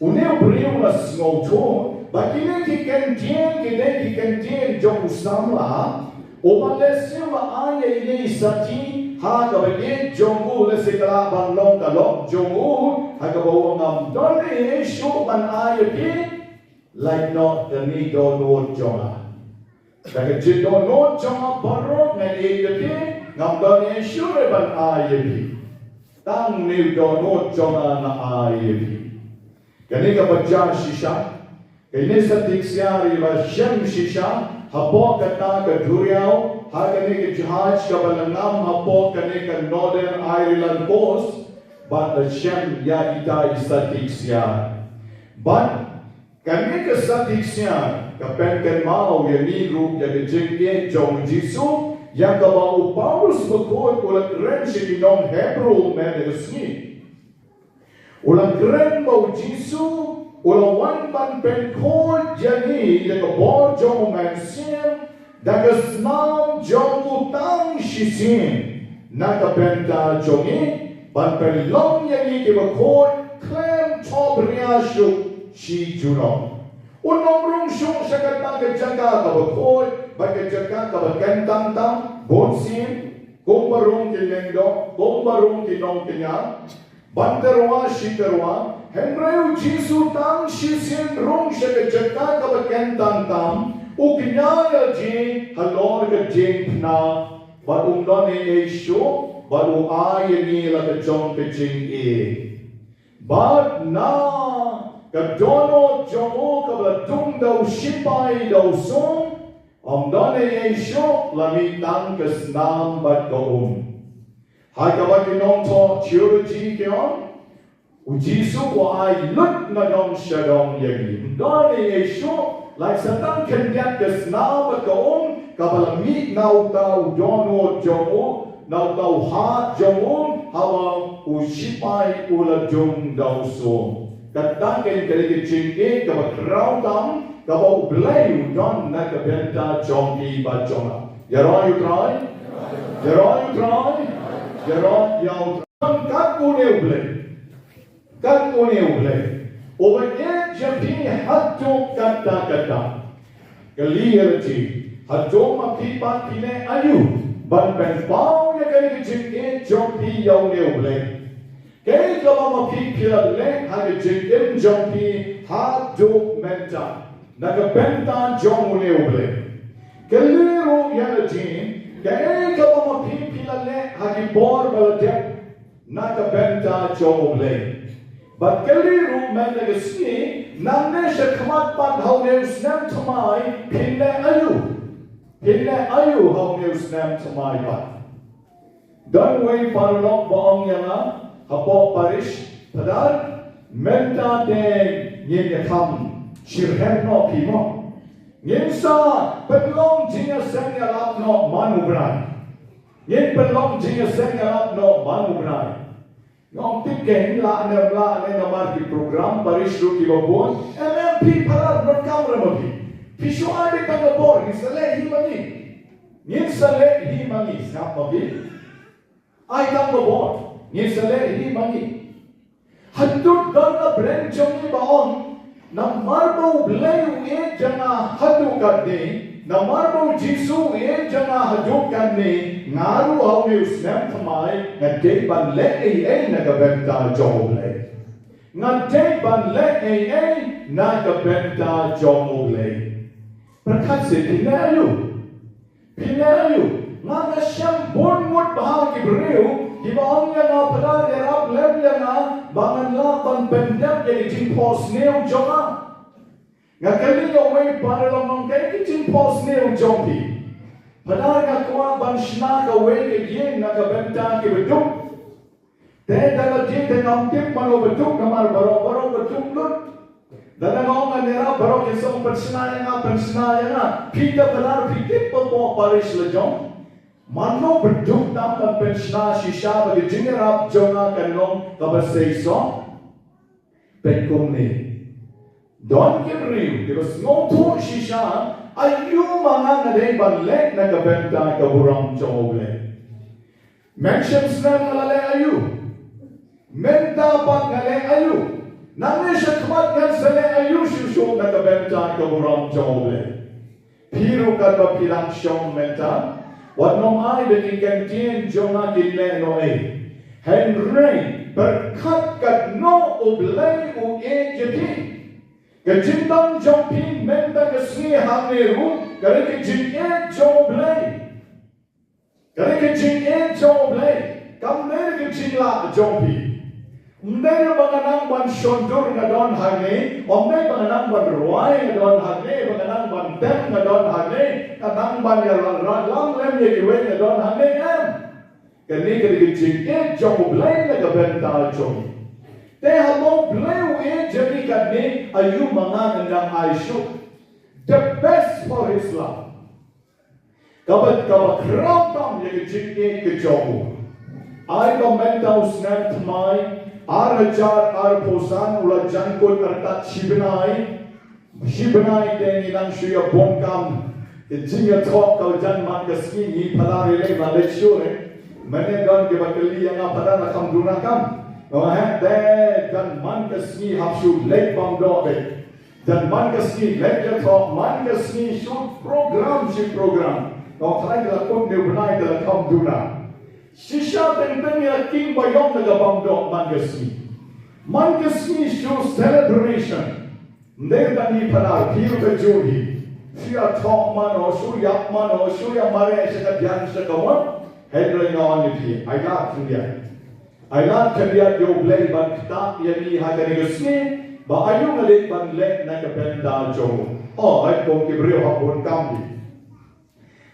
Uneu beriu la snoto, bakine ki kentien jong samla, obalesio ma aya ini sati ha kabage jongu le sekala ban long kalok jongu ha kabawa ngam done show ban I like not the need don't know jonga. Like a don't know jonga barok and AYP, Namdan sure ban IYP. Tang new don't know jonga na IYP. Kanika baja shisha, Kanisa tiksiari ba shem shisha, Hapo kata ka duriao, Hakanika jihaj kabalangam, Hapo kanika Northern Ireland coast, but the shem ya ita isa tiksiari. But Kami kesaksian kepenken mau yang ni grup yang dijengke jong Jisu yang kebau Paulus berkot ulang keren sidinong Hebrew meneresni. Ulang keren mau Jisu ulang wan ban penkot jadi yang kebau jong mensim dan kesnam jong utang shisin nak kepenta jongi ban pelong yang ni kebau klem top riasuk si junong. Unong rung syung syakatang kejaga kabakoi, bagajaga kabakentang tang, bonsin, gombarung kilengdo, gombarung kinong kinya, banterwa shikarwa, henreu jisu tang shisin rung syakajaga kabakentang tang, ukinyaya ji halor ke jing na, baru doni esyo, baru ayani la ke jong ke jing e. But na Kadono jomo kabladung daw shipay daw song Amdane yesho lamitang kasnam bat kaum Hagabatinong to theology kyon Ujisu ko ay lut na dong shadong yagi Amdane yesho like satang kendiat kasnam bat kaum Kabalamit naw daw dono jomo Naw daw hat jomo Hawa ushipay uladung daw song Katangin kali kecingke kabat rautam kabau belayu don nak bynta jongki bajonga. Yaron you try, yaron you try, yaron you try. Kat kune uble. Obatnya jadi haduh kata. Kelihati haduh mapi pat pine ayu. Ban pau ya kali kecingke jongki yau ne uble. Kaya kalau mapi pilih leh hari jengkem jongki haduh menta, naga bynta jong ule ule. Keliru yang jin, kaya kalau mapi pilih leh hari bor baladek, naga bynta jong ule. But keliru menda kesini, namne sekhamat pat haune usnam thamai pilih ayu haune usnam thamai pat. Dan way parlok baong yang Hapo parish padar menta de yin yakam shirhem no pimo yin sa pelong jinga senya lap no manubrai yin pelong jinga senya lap no manubrai ngom tiken la ne namar ki program parish ru ki babon MMP padar not kamra mabi pisho ade kam babor ni sale hi mani sap mabi ai kam babor Ni sale hi mani. Haduh dana brand jongi baon. Namar bau belayu jana haduh kadne. Namar bau jisu jana haduh kadne. Ngaru hau ni usnam thamai. Ngade ban le naga bynta jong le. Ngade ban le naga bynta jong le. Perkat se kina ayu. Pinayu, mga siyang bunmut bahagi beriu, ibang yang apa yang rap lem yang bangan lapan pendam jadi jimpos neo jonga. Ngakali away para lamang kay jimpos neo jompi. Padahal ngakwa ban shna ka way ke yen nakabenta ke beduk. Te dalam dia tengam tip mano beduk kamar baro beduk lut. Dalam orang nera baru kisah pensenayang kita benar fikir pembawa Paris lejong mano berduk dalam pensena sisa bagi jengerap jonga kanong kabasaiso pekum ni don kibri terus ngotu sisa ayu mga ngadeng balek na kabenta kaburang chogle mentions na ngalale ayu menta pag ngale ayu Nami syakmat kan sele ayu syusyong nakabenta kaburang jawle. Piru kadwa pilang syong menta. Wat nong ay betingkan tien jonga kinle no ay. Henry berkat kat no oblay u e jeti. Kejindang jompi menta kesni hamne ru. Kare kejin e joblay. Kare kejin e joblay. Kamne kejin la jompi. Umday banganang ban shondur nga don hagni, umday banganang ban ruay nga don hagni, banganang ban tem nga don hagni, katang ban lang lem ye kiwe nga don hagni em. Kani kani jingke jong blay nga kabenta jong. Te hamo blay uye jadi kani ayu mga nandang aisyu. The best for his love. Kabat kramtam ye jingke ke jong. Ay kabenta usnem tmay. Arajar arposan ula jangkut artat shibnai dengi nang shuya bongkam jinga thok kau jan man kaski ni phalari le malek shure mane don ke bakali yang pada nakam dunakam no ha de dan man kaski hapshu lek bang do be dan man kaski lek ya thok man kaski shoot program no try la kon ne bunai de kam duna Shisha tentang yang king bayong nagabang do mangasni. Mangasni shows celebration. Neda ni panar piru kajuri. Siya talk man o suya mare sa kadyan sa kawan. Hedra ngawan ni I got kanya. I got kanya yo blay ban kita yani hagarigasni. Ba ayu ngalik ban lek na kapenda jo. Oh, ay kong kibriyo hapon kambi.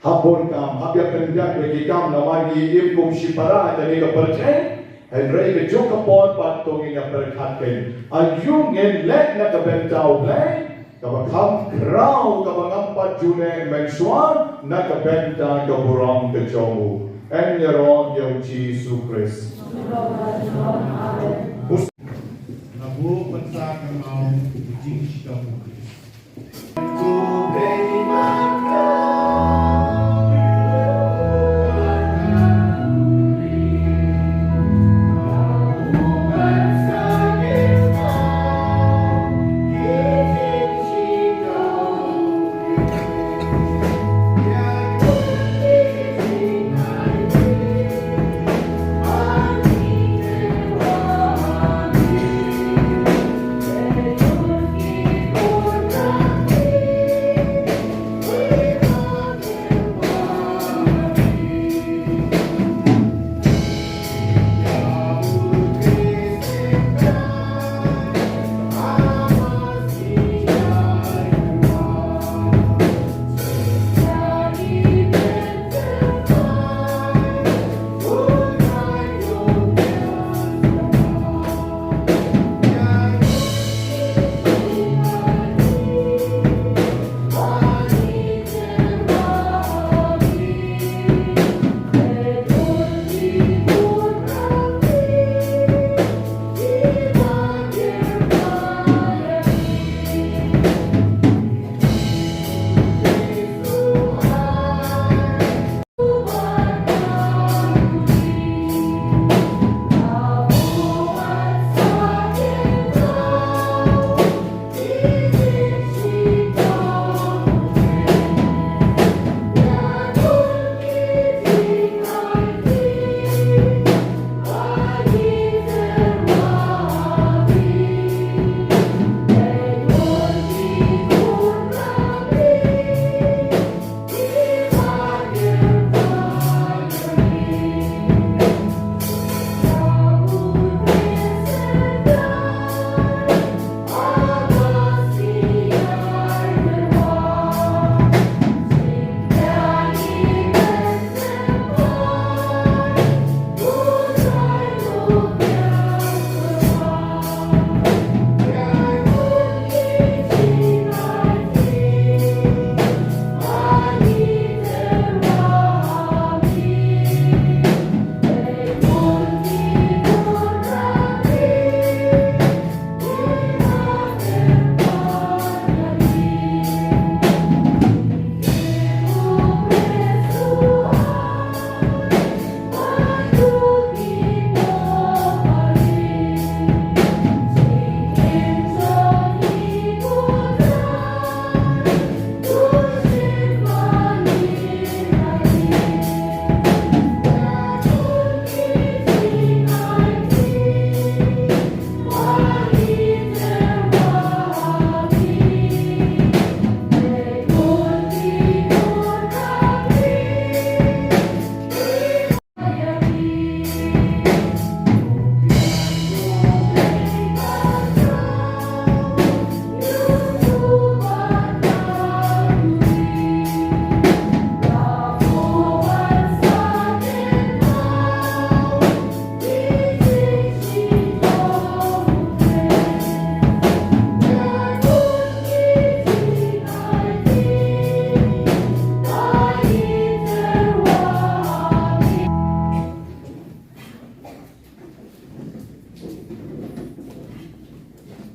Hapon kam, habya pendak bagi kam namagi imkum shipara jadi kepercayaan. Henry ke joka pot patong yang perkatkan. Ayung en lek na kabentau play. Kabakam krau kabangampat june mensuan na kabenta kaburang kejomu. En yeron yang Jesus Christ. Nabu pensa kamau jing shitom.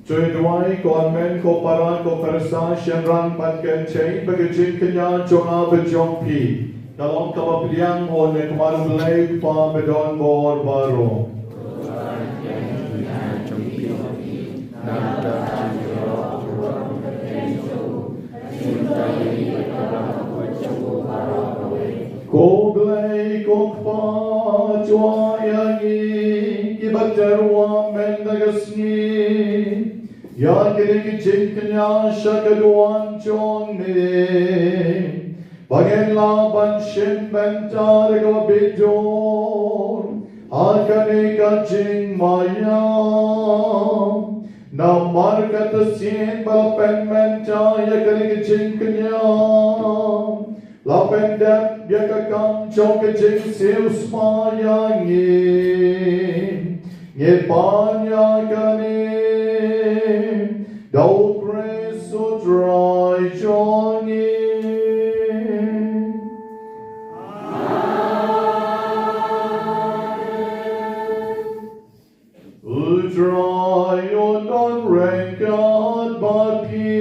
ช่วยด้วยก่อนแม่นโคปารานโคปารสาเชียนรังปัดกันเชยบกจินขญาจงอาบจงพีตลอดกับเพียงโอนในขมารุเลยฟาเบดอนบอร์บาโรโกเบลโกฟ้าจวายงีกิบัจรวามเมนดกสนียากิริกจินขญาชักดวนจงเนบางเอ็นลาบันชินเป็นจาริกบิดอนอาคันิกจิงมายานามาร์กัตเสียนบาเป็นเมนจายากิริกจินขญาลาเป็นเด็กยักษ์กันจงกจิงเสียวสมายังเงียปัญญากันเองดาวเกรสุดรายจงเงีอุตรายอนดอนเรงกัดบาพี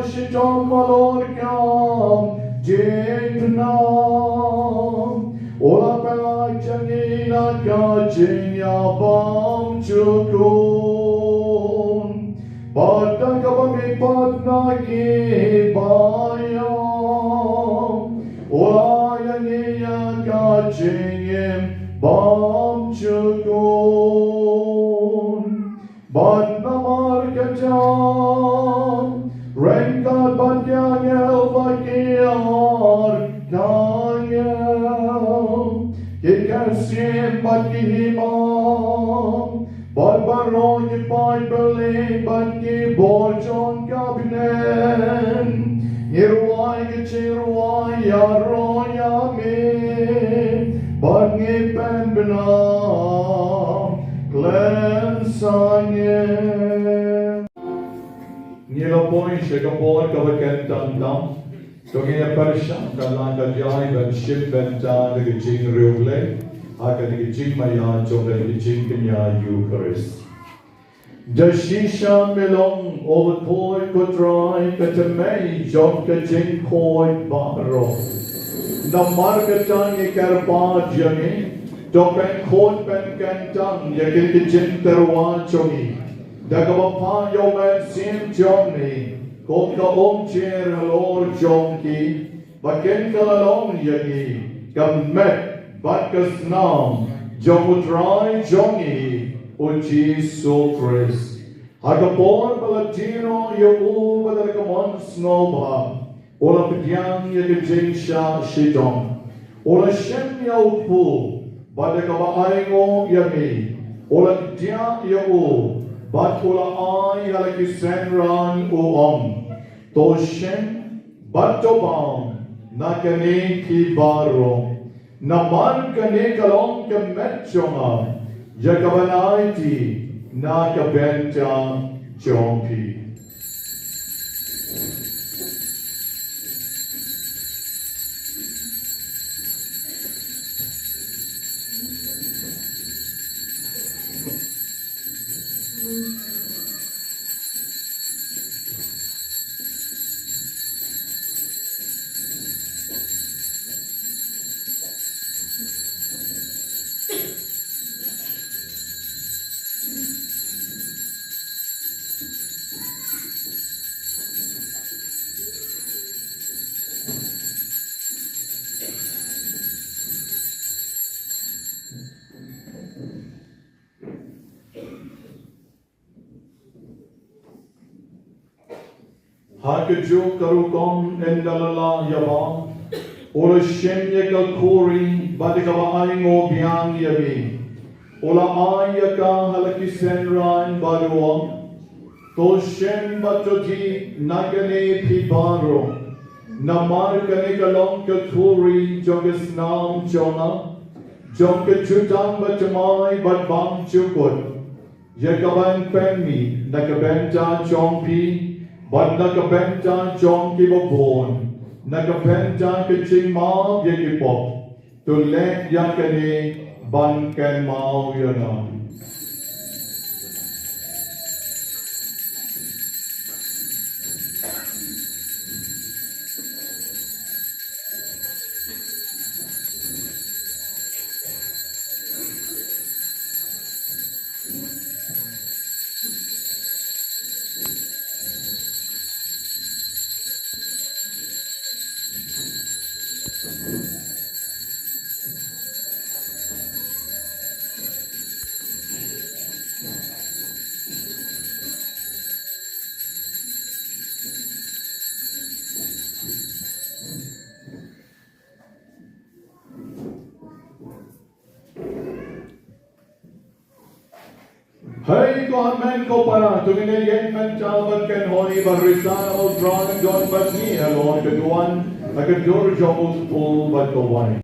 Shitom malorkam jingnam ola pelachangina kachinya bam chukun Padang kapami padna kibayam ola yangiya kachinyem bam chukun Badna markacham Rengkat bakyangel bakyar kanyel Kikasim bakyimam Barbaron yipay beli bakyi borjon kabinen Nirway kichirway yaroyami Bagnipen benam klensanyem Nilapoy Shigapor Kavakentam Dam, Togina Persha, Kalanga Jai, Ben Ship Benta, the Jing Rule, Akadi Jing Maya, Joga Jing Kenya Eucharist. Jashisha Melong, Overpoy Kotrai, Katamay, Jonka Jing Koi Baro. Namarkatan Yakarpa Jami, Topen Kot Ben Kantang, Yakil Jing Terwa Chogi. Dagabapa yomen sim jomni, Komka omcher halor jomki, Baken kalalong yagi, Kammet batkas nam, Jomutrai jongi, Uchi sopres. Hagapor balatino yaku badalakamon snobha, Ola pityang yakijinsha shitom, Ola shem yaupu, Badakabaingo yagi, Ola pitya yaku, Batula ay halakisenran uom. Toshen batobam nakane kibaro, naman kane kalong kemechonga, yakabanaiti, nakabenta jompi. Hakajo karukong endalala yabang, ola shemye kalkuri, badikawa aingo biyang yabi, ola ayaka halakisenran baluang, to shem batoti nagane pibaro, namar kane kalong kalkuri jogas nam chona, jongka chutang batamay badbang chukot, yakaban penmi, nakabenta chompi, but nakabenta John Kibobon, nakabenta Kaching Mao Yakipop, to let Yakane Ban Kan Mao Yana. Hey, God, man, go para. To the yen man, child, can honey, but resign old drawn and gone, but me alone could one. I could do a job full, but go one.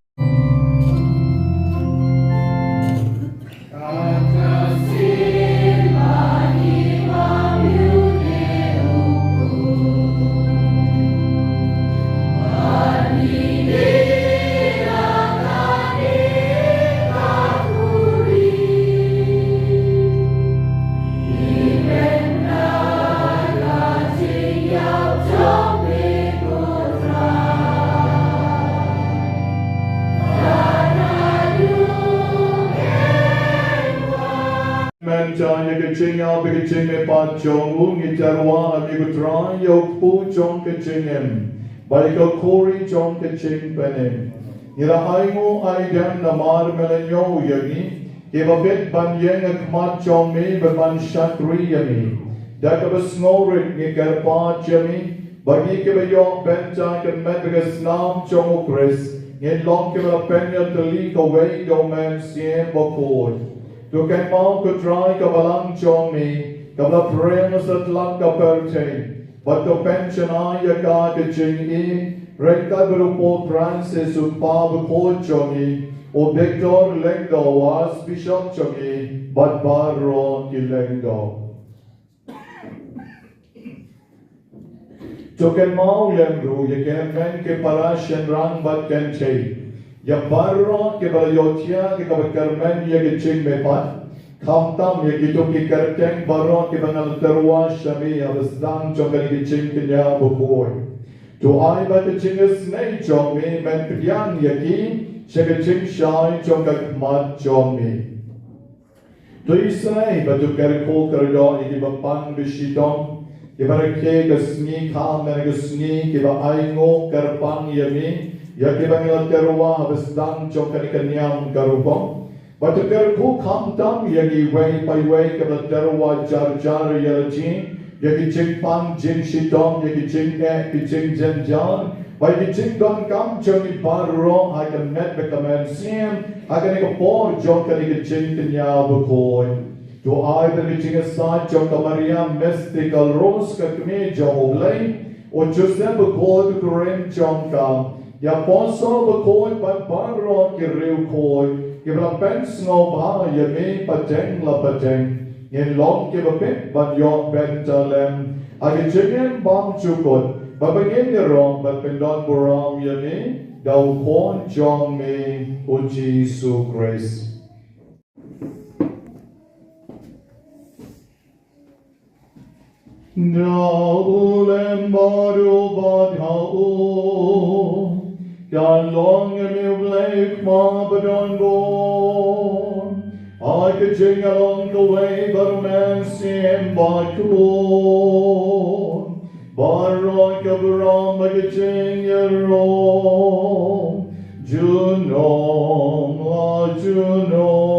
Chanya kaching out kaching me pa chong ung itarwa ami kutran yo pu chong kaching em baika kori chong kaching penem ira aimu aidam namar melanyo yagi kebabet ban yeng akmat chong me ban shatri yami dakabas ngorit ni karpa chami bagi kebayo benta kemet begasnam chong ukris ngin long kebala penya tali kaway domen siem bokod tu kan mau ke try ke balang chong ni kabla prema satlat ka perte but to pension ya ka ke ching i rekta berupo Francis upa bukod chong i o Victor lengdo was bishop chong i but baro ki lengdo tu kan mau lengru ya kan men ke parashan rang bat kan chei ya barro ke balayotia ke kabakarmen ya ke ching me pat khamtam ya ke to ke karteng barro ke bangal terwa shami abasdang chokali ke ching ke nya bukoy to ai ba ke ching is nei chong me men pian ya ki she ke ching shai chokak mat chong me to isai ba to kar ko kar do ke ba pan be shitom ke ba ke ke sni kham me ke sni ke ba ai ngo kar pan ya me ya ke bangla terwa abasdang chokali ke nyam karupong but the kerku khamtam yagi way by way ke la terwa jar jar yalji yagi ching pan jing shitom yagi ching ke ching jen jan by the ching don kam chongi barro I can met be command sim I can go por chokali ke ching nya bukoy to I the ching sa chokamaria mystical rose ka kme jo oblay o joseph bukoy to kurem chongka ya poso bakhuid ban barro ki riu khoi ki bla pens ngo ba ya me pateng la pateng yen long ki ba pet ban yo bynta lem agi chicken bang chukot ba bagin ni rong ba pendon buram ya me dau khon chong me o Jesus Christ. Daulem baru badhau Kan long mi bleik ma badon born I could sing along the way but man sim by cool Barrock of Ram like a sing your own Junom la Junom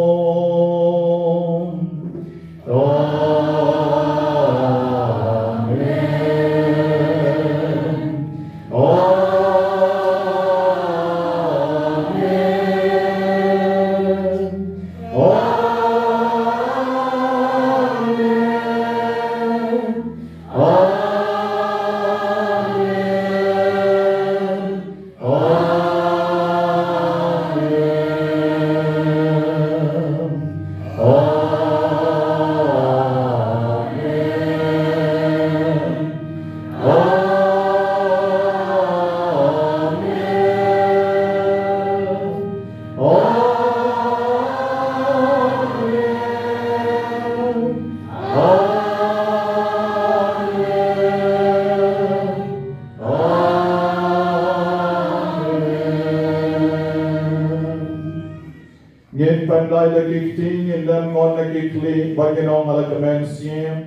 Ngin pandai lagi ting in lam ngon lagi kli bagi nong ala kemen siem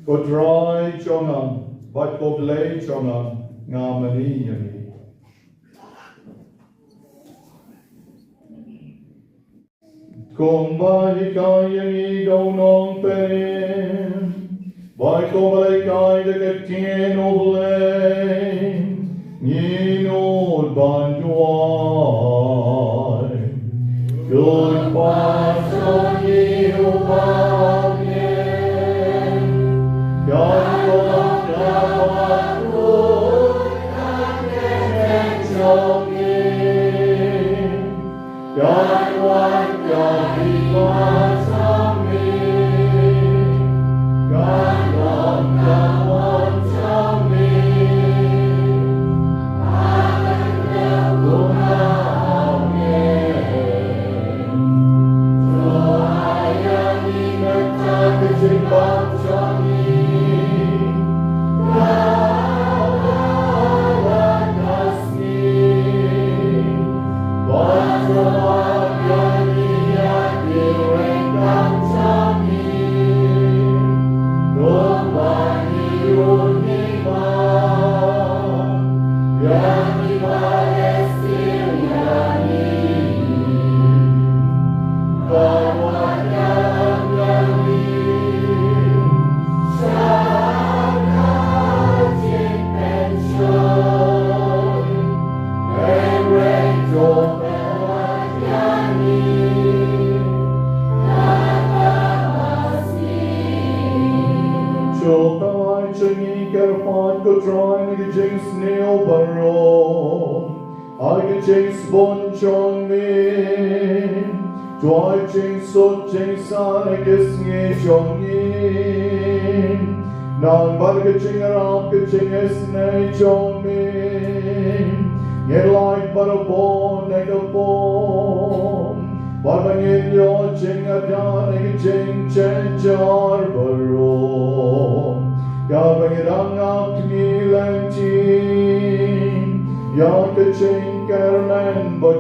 ko dry chongang bat ko blay chongang ngamani yami kung bai kai yangi do nong pen bai ko balai kai de ke tien o blay ni no ban duai Good passion you have God will never good attention God wants your because of me God wants of me Nang bargaching around pitching is nature on me. Get like but a bone, like a bone. But in your ching a down, like a ching, change your barrow. Gaving it on out to me like teen. Yak a ching carman but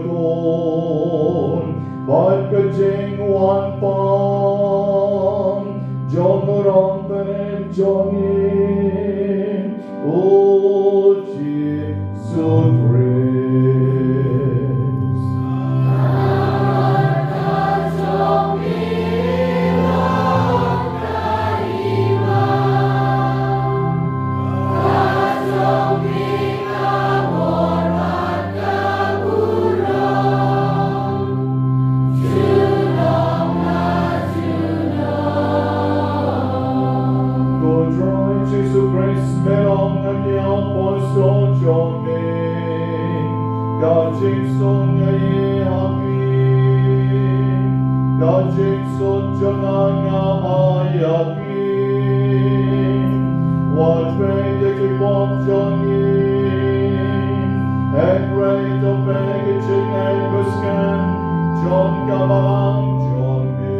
a ching one pound. John Moran and Johnny, oh Jesus Christ. Jesus Christ, melong at the outpost of Johnny. Gajing son yayi hakim, Gajing son jananga hayakim, Wat reit ik op Johnny, En reit op begitjing en busken, John Kabang Johnny.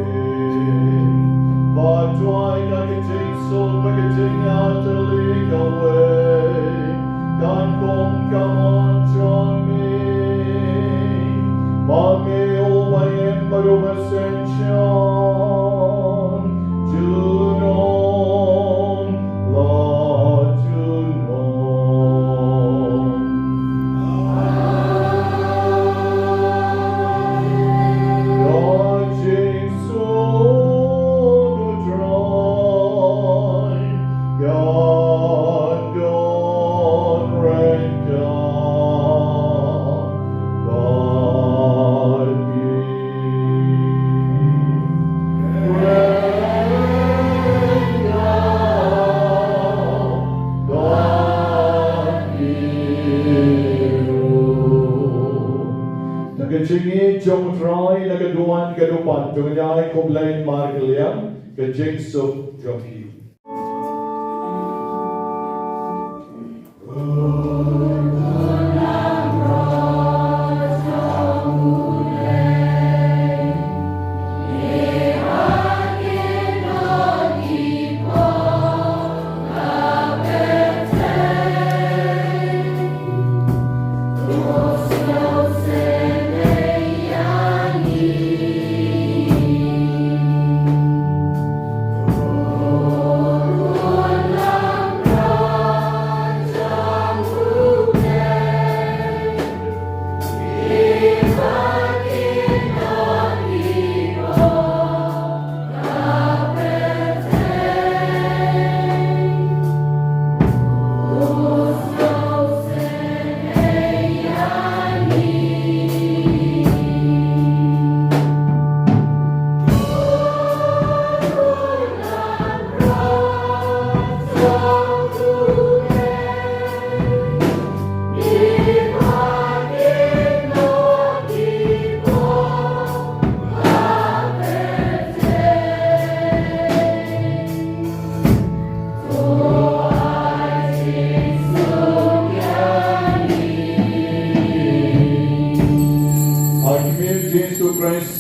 Wat dwaai gajing son begitjing out to leak away, Dan kom come on Johnny. Mami umayim barumasensyon, Junon la Junon. Gajing son udroy, Gadon renka, Kajingi jong troy nagaduan gadupan tunganyay kublain margaliam kajing sup joki.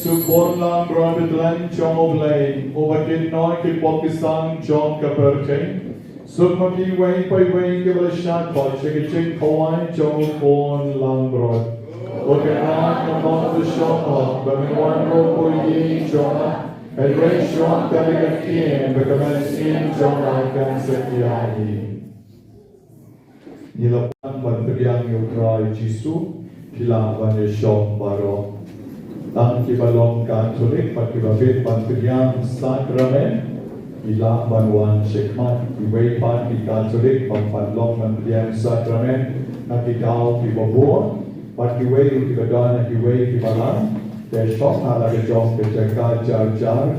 Supportland Brabantland Chomley, overkin Nike Pakistan Chom Kaperche, Sukmaki Way by Way Givelishan Paching Kawai Chom Pon Lambrod. Okenan among the shop, but in one row Yi Jona, and Ray Shon Kalikaki, because in Jona can set Yahi. Nilapan Bantriang Yukrai Jisu, Pilavan Shop Baro. Tang kibalong Katolik, pakibabit pantugyang sakramen, ilang banwan shekmat, iwaypan ki Katolik, pagpadlong ng tiyang sakramen, nakikaw kibabor, pakiway kibadan na kiway kibalan, teshok halaga jong kejaka jar,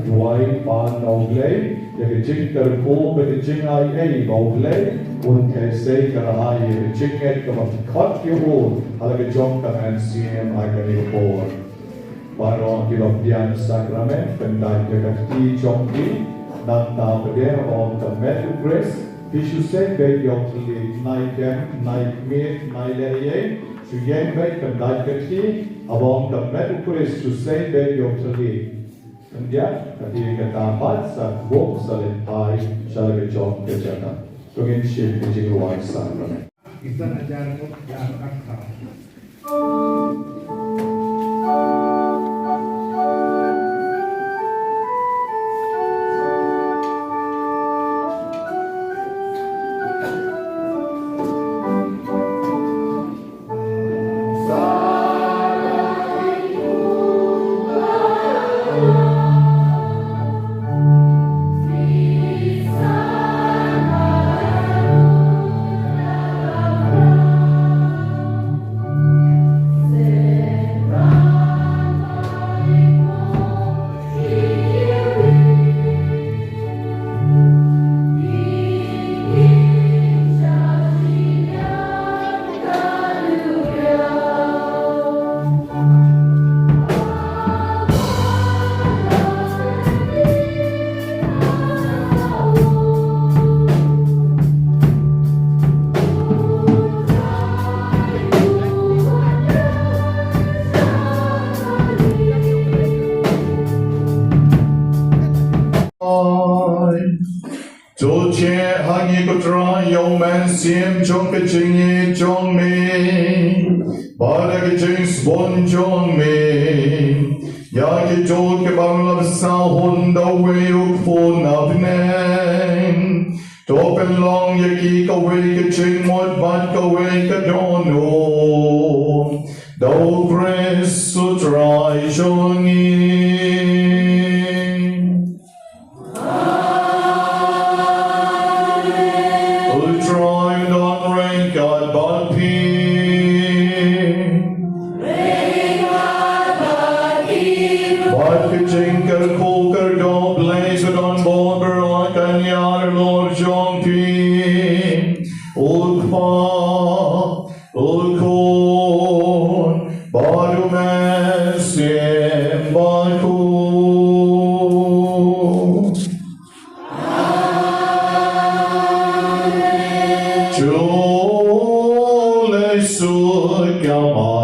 duway pan nauglay, yakijing karpo, bakijing ay nauglay, unkesay karahay, yakijing et kamakot kiwo, halaga jong kamansin ay kanilipor. Barong kilopdian sakramen pendai jakati chongki nang ta beder om the metal grace fishu se be yokli nai dem nai me nai leye su yen be pendai jakati abong the metal grace su se be yokli pendia kati kata pat sa bok saletai shalaga chong kejana tungin ship kejingluan sakramen Kita ajar yang akal. che hangi ko tra yo man siem chong ke ching chong me para ke ching spon chong me ya ke chol ke bang lab sa hon da we uk phon abnen topen long ye ki ka we ke ching mod bat ka we ka don no do pres su trai chong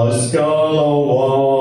Mass Bakhuid